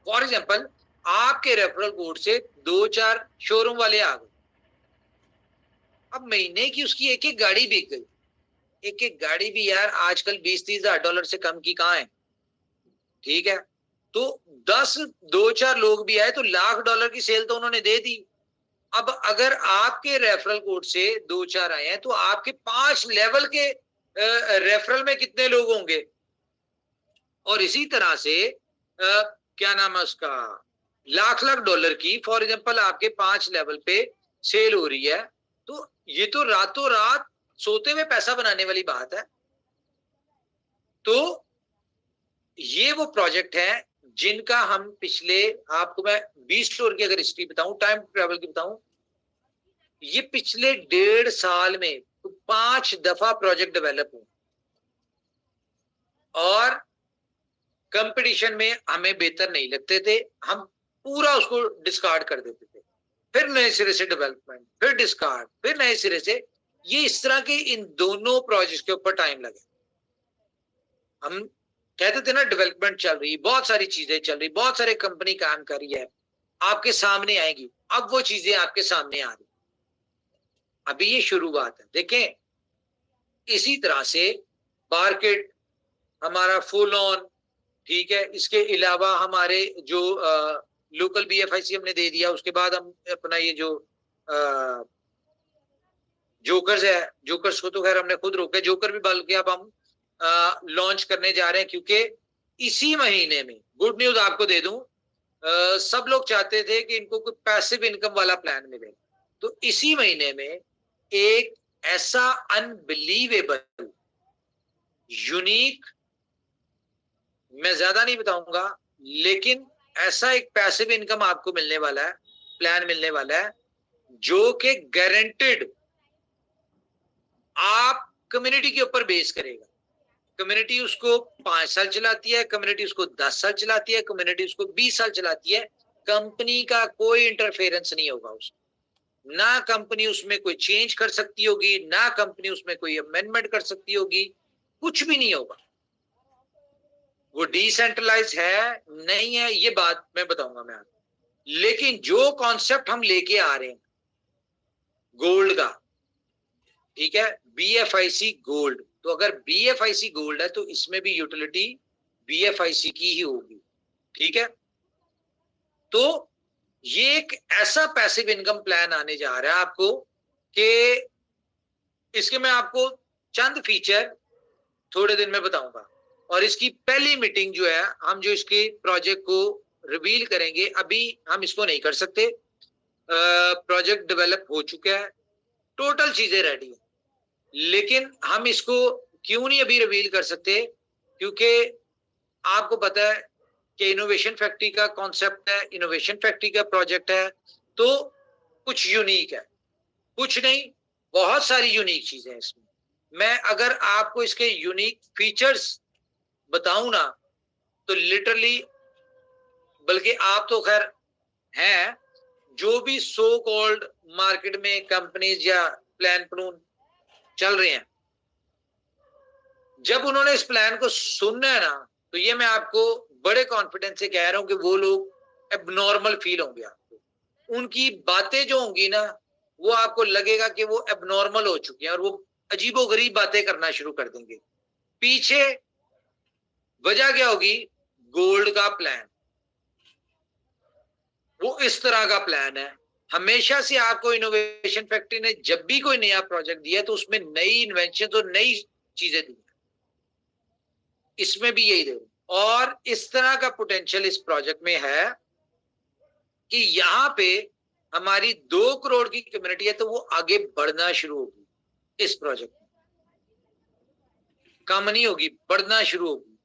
फॉर एग्जाम्पल, आपके रेफरल कोड से 2-4 शोरूम वाले आ गए, अब महीने की उसकी एक एक गाड़ी बिक गई। एक एक गाड़ी भी यार आजकल $20-30 से कम की कहाँ है, ठीक है। तो 2-4 लोग भी आए तो $1,00,000 की सेल तो उन्होंने दे दी। अब अगर आपके रेफरल कोड से 2-4 आए हैं तो आपके 5 लेवल के रेफरल में कितने लोग होंगे। और इसी तरह से क्या नाम है उसका, $1,00,000 की फॉर एग्जांपल आपके 5 लेवल पे सेल हो रही है, तो ये तो रातों रात सोते हुए पैसा बनाने वाली बात है। तो ये वो प्रोजेक्ट है जिनका हम पिछले, आपको मैं 20 स्टोर की अगर हिस्ट्री बताऊं, टाइम ट्रेवल की बताऊं, ये पिछले 1.5 साल में 5 दफा प्रोजेक्ट डेवलप हुए और कंपटीशन में हमें बेहतर नहीं लगते थे, हम पूरा उसको डिस्कार्ड कर देते थे, फिर नए सिरे से डेवलपमेंट, फिर डिस्कार्ड, फिर नए सिरे से। ये इस तरह के इन दोनों प्रोजेक्ट के ऊपर टाइम लगे। हम कहते थे ना डेवलपमेंट चल रही, बहुत सारी चीजें चल रही, बहुत सारे कंपनी काम कर रही है, आपके सामने आएगी। अब वो चीजें आपके सामने आ रही, अभी ये शुरुआत है। देखें, इसी तरह से मार्केट हमारा फुल ऑन, ठीक है। इसके अलावा हमारे जो लोकल BFIC हमने दे दिया, उसके बाद हम अपना ये जो जोकर्स है, जोकर्स को तो खैर हमने खुद रोका, जोकर भी बल्कि अब हम लॉन्च करने जा रहे हैं, क्योंकि इसी महीने में, गुड न्यूज आपको दे दूं, सब लोग चाहते थे कि इनको कोई पैसिव इनकम वाला प्लान मिले, तो इसी महीने में एक ऐसा अनबिलीवेबल यूनिक, मैं ज्यादा नहीं बताऊंगा, लेकिन ऐसा एक पैसिव इनकम आपको मिलने वाला है, प्लान मिलने वाला है, जो कि गारंटेड आप कम्युनिटी के ऊपर बेस करेगा। कम्युनिटी उसको 5 साल चलाती है, कम्युनिटी उसको 10 साल चलाती है, कम्युनिटी उसको 20 साल चलाती है, कंपनी का कोई इंटरफेरेंस नहीं होगा उसमें, ना कंपनी उसमें कोई चेंज कर सकती होगी, ना कंपनी उसमें कोई अमेंडमेंट कर सकती होगी, कुछ भी नहीं होगा। वो डिसेंट्रलाइज है नहीं है, ये बात मैं बताऊंगा मैं आपको, लेकिन जो कॉन्सेप्ट हम लेके आ रहे हैं गोल्ड का, ठीक है, BFIC गोल्ड, तो अगर BFIC गोल्ड है तो इसमें भी यूटिलिटी BFIC की ही होगी, ठीक है। तो ये एक ऐसा पैसिव इनकम प्लान आने जा रहा है आपको कि इसके मैं आपको चंद फीचर थोड़े दिन में बताऊंगा, और इसकी पहली मीटिंग जो है, हम जो इसके प्रोजेक्ट को रिवील करेंगे, अभी हम इसको नहीं कर सकते, प्रोजेक्ट डेवलप हो चुका है, टोटल चीजें रेडी है, लेकिन हम इसको क्यों नहीं अभी रिवील कर सकते, क्योंकि आपको पता है कि इनोवेशन फैक्ट्री का कॉन्सेप्ट है, इनोवेशन फैक्ट्री का प्रोजेक्ट है, तो कुछ यूनिक है, कुछ नहीं, बहुत सारी यूनिक चीजें हैं इसमें। मैं अगर आपको इसके यूनिक फीचर्स बताऊं ना, तो लिटरली, बल्कि आप तो खैर हैं, जो भी सो कॉल्ड मार्केट में कंपनीज या प्लान प्लून चल रहे हैं, जब उन्होंने इस प्लान को सुनना है ना, तो ये मैं आपको बड़े कॉन्फिडेंस से कह रहा हूं कि वो लोग एबनॉर्मल फील होंगे आपको, उनकी बातें जो होंगी ना, वो आपको लगेगा कि वो एबनॉर्मल हो चुकी हैं, और वो अजीबोगरीब बातें करना शुरू कर देंगे। पीछे वजह क्या होगी? गोल्ड का प्लान। वो इस तरह का प्लान है। हमेशा से आपको इनोवेशन फैक्ट्री ने जब भी कोई नया प्रोजेक्ट दिया तो उसमें नई इन्वेंशन और नई चीजें दी, इसमें भी यही दे। और इस तरह का पोटेंशियल इस प्रोजेक्ट में है कि यहाँ पे हमारी 2 करोड़ की कम्युनिटी है, तो वो आगे बढ़ना शुरू होगी इस प्रोजेक्ट में, कम नहीं होगी, बढ़ना शुरू होगी।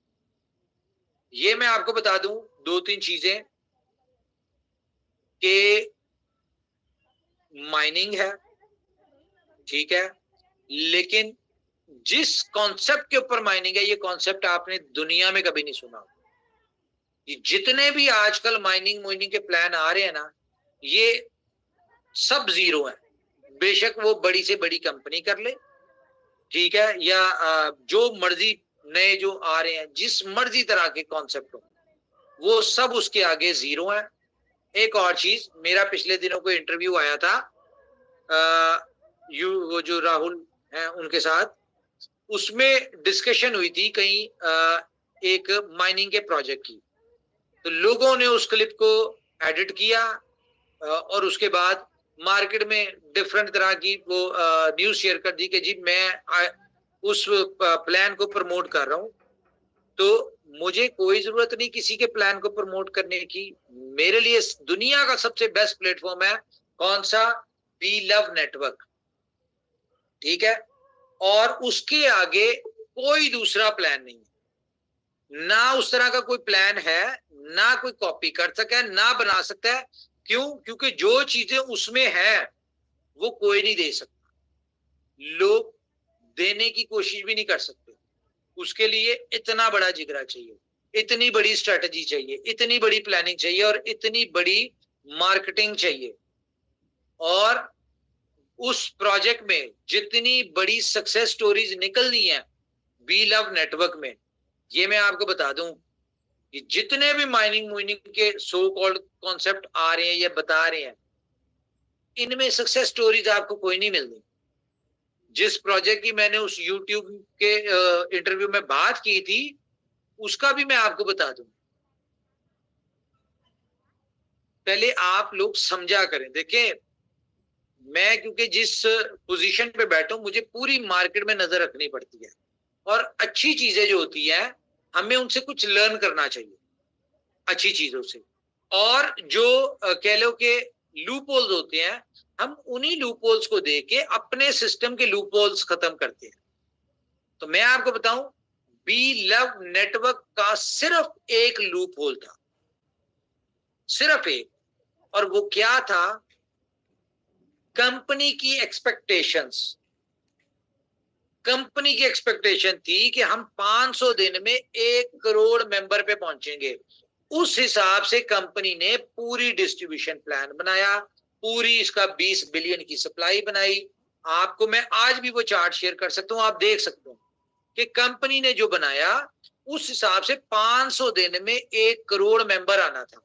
ये मैं आपको बता दूं 2-3 चीजें कि माइनिंग है, ठीक है, लेकिन जिस कॉन्सेप्ट के ऊपर माइनिंग है, ये कॉन्सेप्ट आपने दुनिया में कभी नहीं सुना। ये जितने भी आजकल माइनिंग के प्लान आ रहे हैं ना, ये सब जीरो है। बेशक वो बड़ी से बड़ी कंपनी कर ले, ठीक है, या जो मर्जी नए जो आ रहे हैं, जिस मर्जी तरह के कॉन्सेप्ट हो, वो सब उसके आगे जीरो है। एक और चीज, मेरा पिछले दिनों को इंटरव्यू आया था वो जो राहुल हैं उनके साथ, उसमें डिस्कशन हुई थी कहीं एक माइनिंग के प्रोजेक्ट की। तो लोगों ने उस क्लिप को एडिट किया और उसके बाद मार्केट में डिफरेंट तरह की वो न्यूज शेयर कर दी कि जी मैं उस प्लान को प्रमोट कर रहा हूं। तो मुझे कोई जरूरत नहीं किसी के प्लान को प्रमोट करने की। मेरे लिए दुनिया का सबसे बेस्ट प्लेटफॉर्म है कौन सा? बी लव नेटवर्क, ठीक है। और उसके आगे कोई दूसरा प्लान नहीं है, ना उस तरह का कोई प्लान है, ना कोई कॉपी कर सका है, ना बना सकता है। क्यों? क्योंकि जो चीजें उसमें है वो कोई नहीं दे सकता, लोग देने की कोशिश भी नहीं कर सकते। उसके लिए इतना बड़ा जिगरा चाहिए, इतनी बड़ी स्ट्रेटजी चाहिए, इतनी बड़ी प्लानिंग चाहिए और इतनी बड़ी मार्केटिंग चाहिए। और उस प्रोजेक्ट में जितनी बड़ी सक्सेस स्टोरीज निकलनी है बी लव नेटवर्क में, ये मैं आपको बता दूं कि जितने भी माइनिंग के सो कॉल्ड कॉन्सेप्ट आ रहे हैं या बता रहे हैं, इनमें सक्सेस स्टोरीज आपको कोई नहीं मिलती। जिस प्रोजेक्ट की मैंने उस YouTube के इंटरव्यू में बात की थी, उसका भी मैं आपको बता दूं। पहले आप लोग समझा करें। देखें, मैं क्योंकि जिस पोजीशन पे बैठा हूं, मुझे पूरी मार्केट में नजर रखनी पड़ती है और अच्छी चीजें जो होती है हमें उनसे कुछ लर्न करना चाहिए, अच्छी चीजों से। और जो कह लो कि लूप होल्स होते हैं, हम उन्हीं लूप होल्स को देख के अपने सिस्टम के लूप होल्स खत्म करते हैं। तो मैं आपको बताऊं, बी लव नेटवर्क का सिर्फ एक लूप होल था, सिर्फ एक, और वो क्या था? कंपनी की एक्सपेक्टेशंस। कंपनी की एक्सपेक्टेशन थी कि हम 500 दिन में 1 करोड़ मेंबर पे पहुंचेंगे। उस हिसाब से कंपनी ने पूरी डिस्ट्रीब्यूशन प्लान बनाया, पूरी इसका 20 बिलियन की सप्लाई बनाई। आपको मैं आज भी वो चार्ट शेयर कर सकता हूं, आप देख सकते हो कि कंपनी ने जो बनाया उस हिसाब से 500 दिन में 1 करोड़ मेंबर आना था।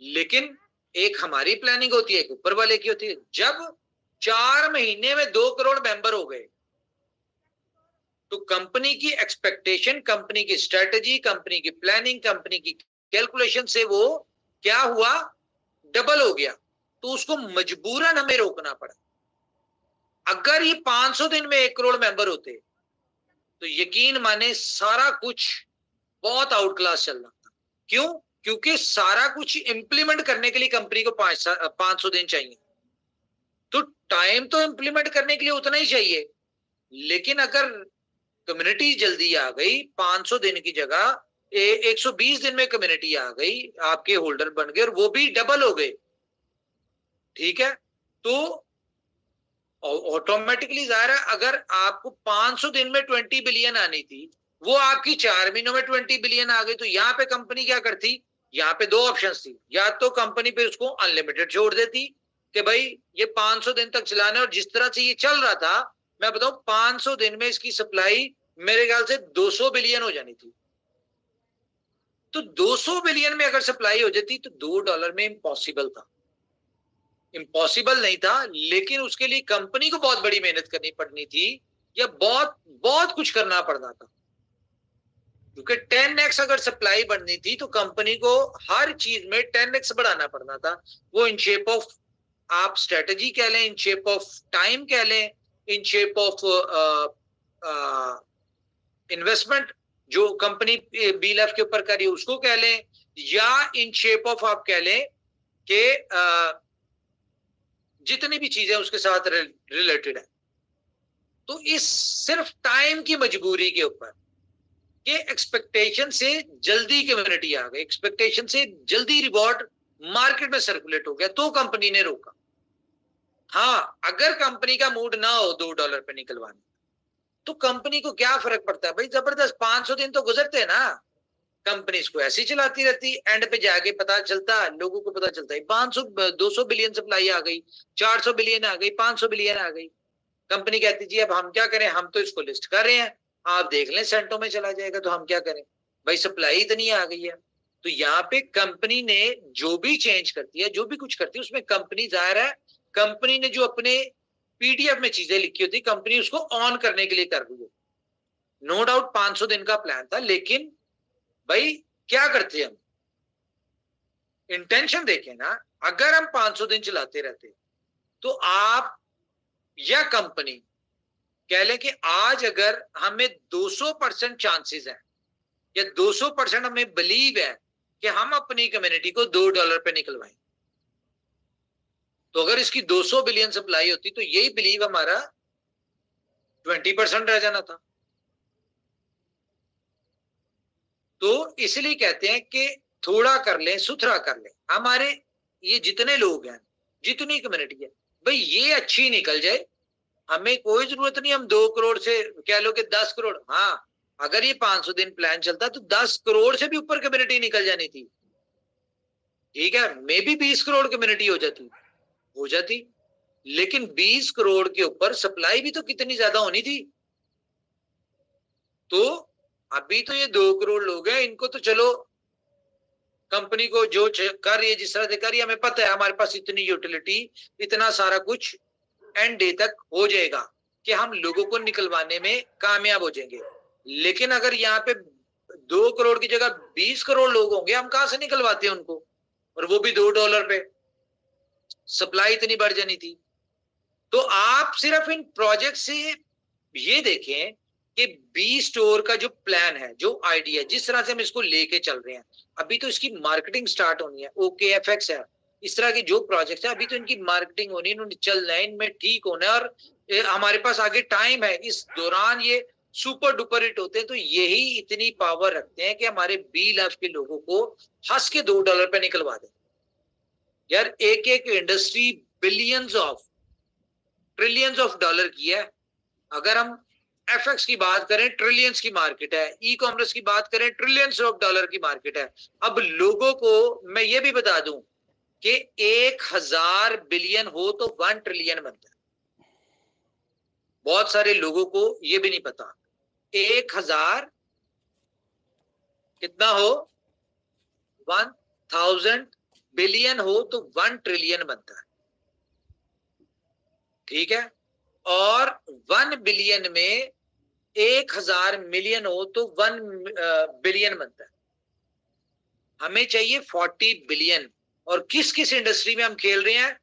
लेकिन एक हमारी प्लानिंग होती है, एक ऊपर वाले की होती है। जब 4 महीने में 2 करोड़ मेंबर हो गए, तो कंपनी की एक्सपेक्टेशन, कंपनी की स्ट्रेटजी, कंपनी की प्लानिंग, कंपनी की कैलकुलेशन से वो क्या हुआ? डबल हो गया। तो उसको मजबूरन हमें रोकना पड़ा। अगर ये 500 दिन में 1 करोड़ मेंबर होते तो यकीन माने सारा कुछ बहुत आउट क्लास चल रहा था। क्यों? क्योंकि सारा कुछ इंप्लीमेंट करने के लिए कंपनी को 500 दिन चाहिए। तो टाइम तो इंप्लीमेंट करने के लिए उतना ही चाहिए, लेकिन अगर कम्युनिटी जल्दी आ गई, 500 दिन की जगह 120 दिन में कम्युनिटी आ गई, आपके होल्डर बन गए और वो भी डबल हो गए, ठीक है, तो ऑटोमेटिकली जाहिर है अगर आपको 500 दिन में 20 बिलियन आनी थी, वो आपकी 4 महीनों में 20 बिलियन आ गई, तो यहाँ पे कंपनी क्या करती? यहाँ पे 2 ऑप्शंस थी। या तो कंपनी पे उसको अनलिमिटेड छोड़ देती कि भाई ये 500 दिन तक चलाना है, और जिस तरह से ये चल रहा था, मैं बताऊं 500 दिन में इसकी सप्लाई मेरे ख्याल से 200 बिलियन हो जानी थी। तो 200 बिलियन में अगर सप्लाई हो जाती तो $2 में इम्पॉसिबल था। इम्पॉसिबल नहीं था, लेकिन उसके लिए कंपनी को बहुत बड़ी मेहनत करनी पड़नी थी या बहुत बहुत कुछ करना पड़ना था, क्योंकि 10x अगर सप्लाई बढ़नी थी तो कंपनी को हर चीज में 10x बढ़ाना पड़ना था। वो इन शेप ऑफ आप स्ट्रेटजी कह लें, इन शेप ऑफ टाइम कह लें, इन शेप ऑफ इन्वेस्टमेंट जो कंपनी बीएलएफ के ऊपर कर रही है उसको कह लें, या इन शेप ऑफ आप कह लें कि जितनी भी चीजें उसके साथ रिलेटेड है। तो इस सिर्फ टाइम की मजबूरी के ऊपर कि एक्सपेक्टेशन से जल्दी कम्युनिटी आ गई, एक्सपेक्टेशन से जल्दी रिवॉर्ड मार्केट में सर्कुलेट हो गया, तो कंपनी ने रोका। हाँ, अगर कंपनी का मूड ना हो $2 पे निकलवाने, तो कंपनी को क्या फर्क पड़ता है भाई, जबरदस्त 500 दिन तो गुजरते हैं ना, कंपनी इसको ऐसी चलाती रहती, एंड पे जाके पता चलता, लोगों को पता चलता है 500 200 बिलियन सप्लाई आ गई, 400 बिलियन आ गई, 500 बिलियन आ गई। कंपनी कहती जी अब हम क्या करें, हम तो इसको लिस्ट कर रहे हैं, आप देख लें सेंटों में चला जाएगा, तो हम क्या करें भाई, सप्लाई इतनी आ गई है। तो यहाँ पे कंपनी ने जो भी चेंज करती है, जो भी कुछ करती है, उसमें कंपनी जाहिर है, कंपनी ने जो अपने पीडीएफ में चीजें लिखी होती, कंपनी उसको ऑन करने के लिए कर रही है। नो डाउट 500 दिन का प्लान था, लेकिन भाई क्या करते हम, इंटेंशन देखें ना। अगर हम 500 दिन चलाते रहते तो आप या कंपनी कह लें कि आज अगर हमें 200% चांसेस है या 200% हमें बिलीव है कि हम अपनी कम्युनिटी को $2 पे निकलवाएं, तो अगर इसकी 200 बिलियन सप्लाई होती तो यही बिलीव हमारा 20% रह जाना था। तो इसलिए कहते हैं कि थोड़ा कर लें, सुथरा कर लें। हमारे ये जितने लोग हैं, जितनी कम्युनिटी है, भाई ये अच्छी निकल जाए, हमें कोई जरूरत नहीं हम 2 करोड़ से कह लो कि 10 करोड़। हाँ, अगर ये 500 दिन प्लान चलता तो 10 करोड़ से भी ऊपर कम्युनिटी निकल जानी थी, ठीक है, मे बी 20 करोड़ कम्युनिटी हो जाती, लेकिन 20 करोड़ के ऊपर सप्लाई भी तो कितनी ज्यादा होनी थी। तो अभी तो ये 2 करोड़ लोग हैं, इनको तो चलो कंपनी को जो कर रही है, जिस तरह से कर रही है, हमें पता है हमारे पास इतनी यूटिलिटी, इतना सारा कुछ एंड डे तक हो जाएगा कि हम लोगों को निकलवाने में कामयाब हो जाएंगे। लेकिन अगर यहाँ पे 2 करोड़ की जगह 20 करोड़ लोग होंगे, हम कहां से निकलवाते हैं उनको, और वो भी $2 पे, सप्लाई इतनी बढ़ जानी थी। तो आप सिर्फ इन प्रोजेक्ट से ये देखें कि बी स्टोर का जो प्लान है, जो आइडिया, जिस तरह से हम इसको लेके चल रहे हैं, अभी तो इसकी मार्केटिंग स्टार्ट होनी है, OKFX है, इस तरह के जो प्रोजेक्ट है, अभी तो इनकी मार्केटिंग होनी है, इन्होंने चलना है, इनमें ठीक होना है, और हमारे पास आगे टाइम है, इस दौरान ये सुपर डुपर हिट होते हैं, तो यही इतनी पावर रखते हैं कि हमारे BLF के लोगों को हंस के $2 पे निकलवा दें। यार एक एक industry billions of trillions of dollar की है, अगर हम एफएक्स की बात करें ट्रिलियंस की मार्केट है, ई कॉमर्स की बात करें ट्रिलियंस ऑफ डॉलर की मार्केट है। अब लोगों को मैं ये भी बता दूं कि 1000 बिलियन हो तो 1 ट्रिलियन बनता है। बहुत सारे लोगों को ये भी नहीं पता, 1000 कितना हो, 1000 बिलियन हो तो 1 ट्रिलियन बनता है, ठीक है, और 1 बिलियन में 1000 मिलियन हो तो 1 बिलियन बनता है। हमें चाहिए 40 बिलियन, और किस किस इंडस्ट्री में हम खेल रहे हैं,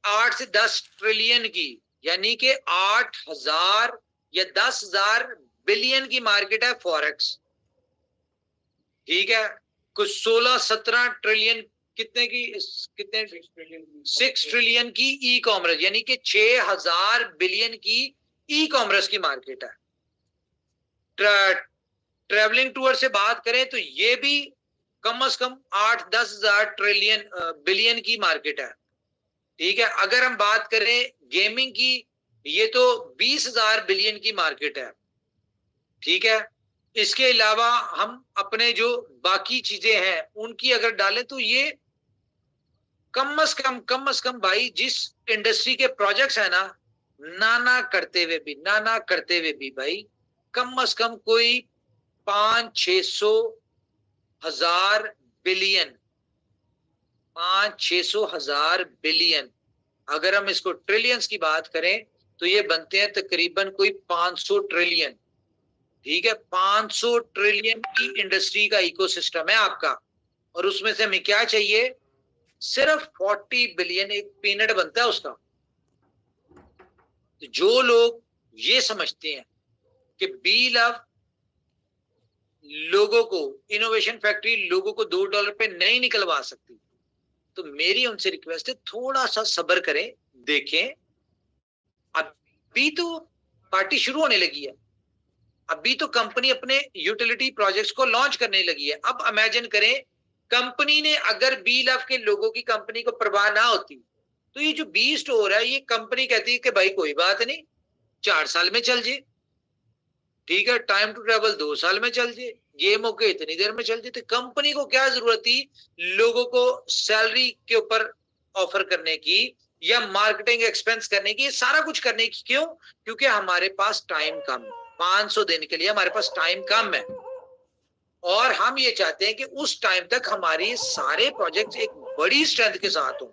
8 से 10 ट्रिलियन की, यानी कि 8000 या 10,000 बिलियन की मार्केट है फॉरेक्स, ठीक है, कुछ 16-17 ट्रिलियन, कितने की, कितने 6 ट्रिलियन की ई कॉमर्स, यानी कि 6000 बिलियन की ई कॉमर्स की मार्केट है। ट्रेवलिंग टूर से बात करें तो ये भी कम से कम 8-10 हजार ट्रिलियन बिलियन की मार्केट है, ठीक है। अगर हम बात करें गेमिंग की, ये तो 20,000 बिलियन की मार्केट है, ठीक है। इसके अलावा हम अपने जो बाकी चीजें हैं उनकी अगर डालें तो ये कम से कम भाई, जिस इंडस्ट्री के प्रोजेक्ट्स है ना, ना करते हुए भी भाई कम से कम कोई 500-600 हजार बिलियन 500-600 बिलियन, अगर हम इसको ट्रिलियंस की बात करें तो ये बनते हैं तकरीबन कोई 500 ट्रिलियन। ठीक है, 500 ट्रिलियन की इंडस्ट्री का इकोसिस्टम है आपका, और उसमें से हमें क्या चाहिए? सिर्फ 40 बिलियन, एक पीनट बनता है उसका। तो जो लोग ये समझते हैं कि बी लव लोगों को, इनोवेशन फैक्ट्री लोगों को $2 पे नहीं निकलवा सकती, तो मेरी उनसे रिक्वेस्ट है थोड़ा सा सब्र करें, देखें। अभी तो पार्टी शुरू होने लगी है, अभी तो कंपनी अपने यूटिलिटी प्रोजेक्ट्स को लॉन्च करने लगी है। अब इमेजिन करें, कंपनी ने अगर बी लव के लोगों की कंपनी को परवाह ना होती, तो ये जो बी स्टोर है, ये कंपनी कहती है कि भाई कोई बात नहीं, 4 साल में चल जाए, ठीक है, टाइम टू ट्रेवल 2 साल में चल जाए, ये मौके इतनी देर में चल जाए। तो कंपनी को क्या जरूरत थी लोगों को सैलरी के ऊपर ऑफर करने की या मार्केटिंग एक्सपेंस करने की, सारा कुछ करने की? क्यों? क्योंकि हमारे पास टाइम कम है, 500 दिन के लिए हमारे पास टाइम कम है, और हम ये चाहते हैं कि उस टाइम तक हमारी सारे प्रोजेक्ट्स एक बड़ी स्ट्रेंथ के साथ हों।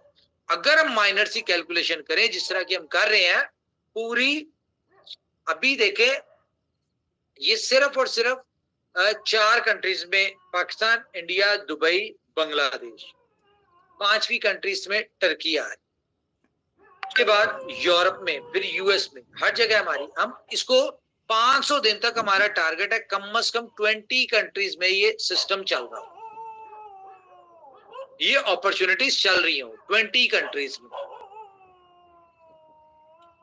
अगर हम माइनर सी कैलकुलेशन करें जिस तरह की हम कर रहे हैं पूरी, अभी देखें, ये सिर्फ और सिर्फ 4 कंट्रीज में, पाकिस्तान, इंडिया, दुबई, बांग्लादेश, 5वीं कंट्रीज में टर्की आ रही, उसके बाद यूरोप में, फिर यूएस में, हर जगह हमारी, हम इसको 500 दिन तक हमारा टारगेट है, कम से कम 20 कंट्रीज में ये सिस्टम चल रहा हो, ये अपॉर्चुनिटीज चल रही हो 20 कंट्रीज में।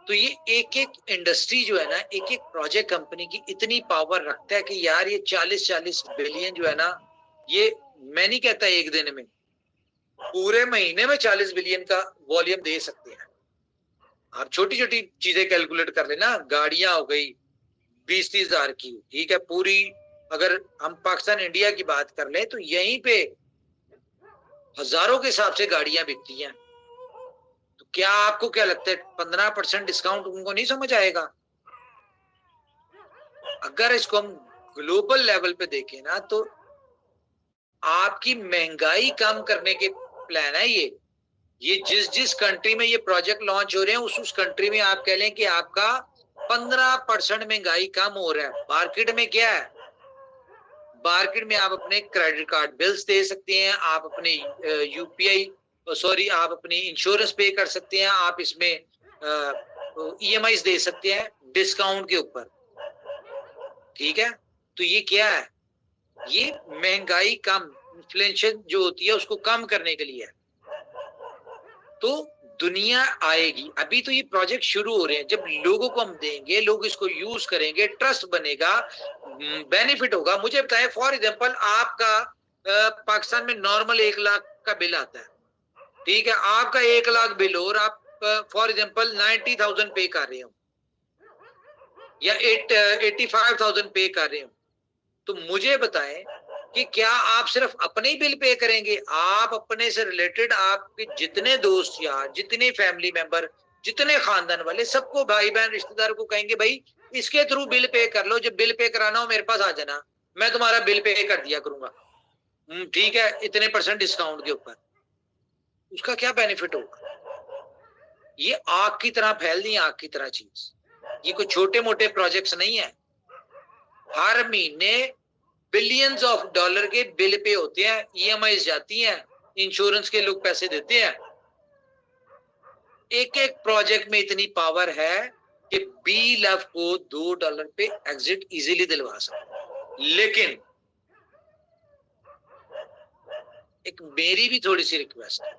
तो ये एक एक इंडस्ट्री जो है ना, एक एक प्रोजेक्ट कंपनी की इतनी पावर रखता है कि यार ये 40-40 बिलियन जो है ना, ये मैं नहीं कहता एक दिन में, पूरे महीने में 40 बिलियन का वॉल्यूम दे सकते हैं। आप छोटी छोटी चीजें कैलकुलेट कर लेना, गाड़ियां हो गई 20-30 हजार की, ठीक है, पूरी अगर हम पाकिस्तान इंडिया की बात कर ले तो यहीं पे हजारों के हिसाब से गाड़ियां बिकती हैं। तो क्या आपको क्या लगता है 15% डिस्काउंट उनको नहीं समझ आएगा? अगर इसको हम ग्लोबल लेवल पे देखें ना, तो आपकी महंगाई कम करने के प्लान है ये जिस जिस कंट्री में ये प्रोजेक्ट लॉन्च हो रहे हैं, उस कंट्री में आप कह लें कि आपका 15% महंगाई कम हो रहा है। मार्केट में क्या है? मार्केट में आप अपने क्रेडिट कार्ड बिल्स दे सकते हैं, आप अपने यूपीआई आप अपनी इंश्योरेंस पे कर सकते हैं, आप इसमें ईएमआई दे सकते हैं डिस्काउंट के ऊपर, ठीक है। तो ये क्या है? ये महंगाई कम, इन्फ्लेशन जो होती है उसको कम करने के लिए है। तो दुनिया आएगी, अभी तो ये प्रोजेक्ट शुरू हो रहे हैं, जब लोगों को हम देंगे, लोग इसको यूज करेंगे, ट्रस्ट बनेगा, बेनिफिट होगा। मुझे बताएं, फॉर एग्जांपल आपका पाकिस्तान में नॉर्मल 1 लाख का बिल आता है, ठीक है, आपका 1 लाख बिल और आप फॉर एग्जांपल 90,000 पे कर रहे हो या 85,000 पे कर रहे हो, तो मुझे बताएं कि क्या आप सिर्फ अपने ही बिल पे करेंगे? आप अपने से रिलेटेड आपके जितने दोस्त या जितने फैमिली मेंबर, जितने खानदान वाले, सबको, भाई बहन, रिश्तेदार को कहेंगे भाई इसके थ्रू बिल पे कर लो, जब बिल पे कराना हो मेरे पास आ जाना, मैं तुम्हारा बिल पे कर दिया करूंगा, ठीक है, इतने % डिस्काउंट के ऊपर। उसका क्या बेनिफिट होगा? ये आग की तरह फैल दी, आग की तरह चीज, ये कोई छोटे मोटे प्रोजेक्ट्स नहीं है। हर महीने बिलियंस ऑफ डॉलर के बिल पे होते हैं, ईएमआई जाती हैं, इंश्योरेंस के लोग पैसे देते हैं। एक एक प्रोजेक्ट में इतनी पावर है कि बी लव को $2 पे एग्जिट इजीली दिलवा सकते। लेकिन एक मेरी भी थोड़ी सी रिक्वेस्ट है,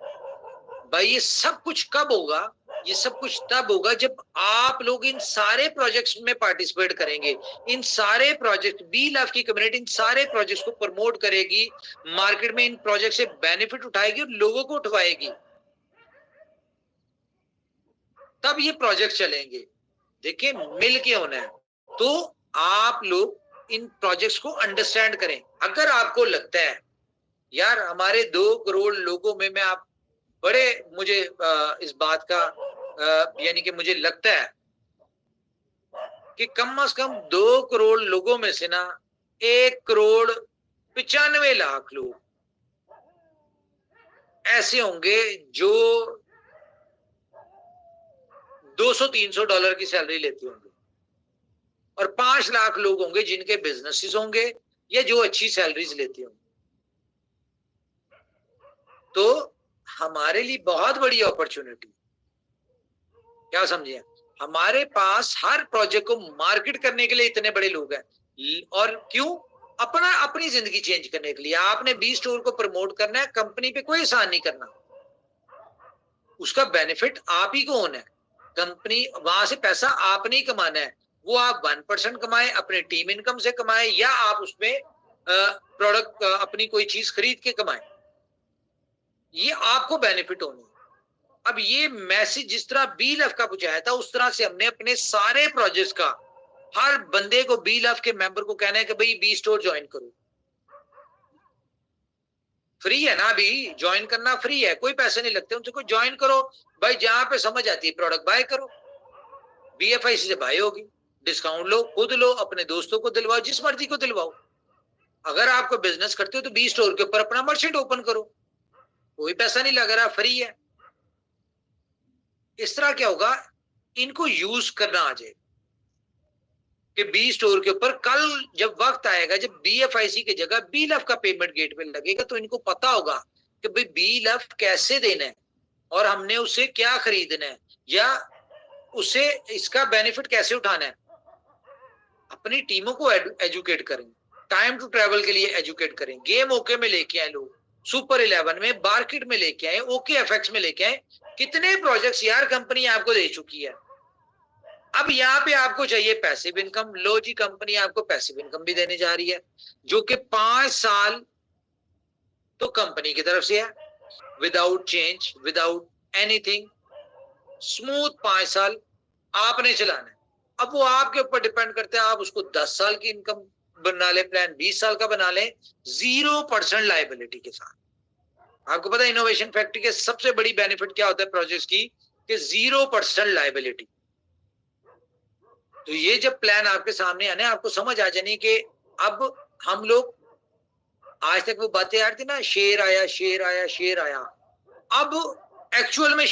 भाई ये सब कुछ कब होगा? ये सब कुछ तब होगा जब आप लोग इन सारे प्रोजेक्ट्स में पार्टिसिपेट करेंगे। इन सारे प्रोजेक्ट, बी लव की कम्युनिटी इन सारे प्रोजेक्ट्स को प्रमोट करेगी, मार्केट में इन प्रोजेक्ट से बेनिफिट उठाएगी और लोगों को उठवाएगी, तब ये प्रोजेक्ट चलेंगे। देखिए, मिल के होना है। तो आप लोग इन प्रोजेक्ट्स को अंडरस्टैंड करें। अगर आपको लगता है यार हमारे 2 करोड़ लोगों में, मैं आप बड़े, मुझे इस बात का यानी कि मुझे लगता है कि कम से कम 2 करोड़ लोगों में से ना 1 करोड़ 95 लाख लोग ऐसे होंगे जो $200-300 की सैलरी लेते होंगे, और 5 लाख लोग होंगे जिनके बिजनेसेस होंगे या जो अच्छी सैलरीज लेते होंगे। तो हमारे लिए बहुत बड़ी अपॉर्चुनिटी, क्या समझे? हमारे पास हर प्रोजेक्ट को मार्केट करने के लिए इतने बड़े लोग हैं, और क्यों? अपनी जिंदगी चेंज करने के लिए। आपने बी स्टोर को प्रमोट करना है, कंपनी पे कोई एहसान नहीं करना, उसका बेनिफिट आप ही को होना है। कंपनी वहां से पैसा आपने ही कमाना है, वो आप 1% कमाए अपने टीम इनकम से कमाए, या आप उसमें प्रोडक्ट अपनी कोई चीज खरीद के कमाए, ये आपको बेनिफिट होनी है। अब ये मैसेज जिस तरह बी लव का पहुंचाया था, उस तरह से हमने अपने सारे प्रोजेक्ट्स का हर बंदे को, बी लव के मेंबर को कहना है कि भाई बी स्टोर ज्वाइन करो। फ्री है ना, अभी ज्वाइन करना फ्री है, कोई पैसे नहीं लगते, उनसे कोई ज्वाइन करो भाई, जहां पे समझ आती है प्रोडक्ट बाय करो, बीएफआईसी से बाय होगी, डिस्काउंट लो, खुद लो, अपने दोस्तों को दिलवाओ, जिस मर्जी को दिलवाओ। अगर आपको बिजनेस करते हो तो बी स्टोर के ऊपर अपना मर्चेंट ओपन करो, कोई पैसा नहीं लग रहा, फ्री है। इस तरह क्या होगा, इनको यूज करना आ जाए कि बी स्टोर के ऊपर कल जब वक्त आएगा, जब बीएफआईसी की जगह बी लव का पेमेंट गेट पे लगेगा, तो इनको पता होगा कि भाई बी लव कैसे देना है और हमने उसे क्या खरीदना है, या उसे इसका बेनिफिट कैसे उठाना है। अपनी टीमों को एजुकेट करें, टाइम टू ट्रेवल के लिए एजुकेट करें, गेम ओके में लेके आए लोग, सुपर 11 में, मार्केट में लेके आए, ओके एफएक्स में लेके आए, कितने प्रोजेक्ट्स यार कंपनी आपको दे चुकी है। अब यहाँ पे आपको चाहिए पैसिव इनकम, लो जी, कंपनी आपको पैसिव इनकम भी देने जा रही है, जो कि 5 साल तो कंपनी की तरफ से है, without change, without anything, smooth 5 साल आपने चलाना है। अब वो आपके ऊपर डिपेंड करता है, आप उसको 10 साल की इनकम बना ले, प्लान 20 साल का बना ले, 0% लायबिलिटी के साथ। आपको पता है इनोवेशन फैक्ट्री के सबसे बड़ी बेनिफिट क्या होता है प्रोजेक्ट्स की, कि 0% लायबिलिटी। तो ये जब प्लान आपके सामने आने, आपको समझ आ जानी कि अब हम लोग, आज तक वो बातें आ रही थी ना, शेर आया शेर आया शेर आया, अब एक्चुअल में शेर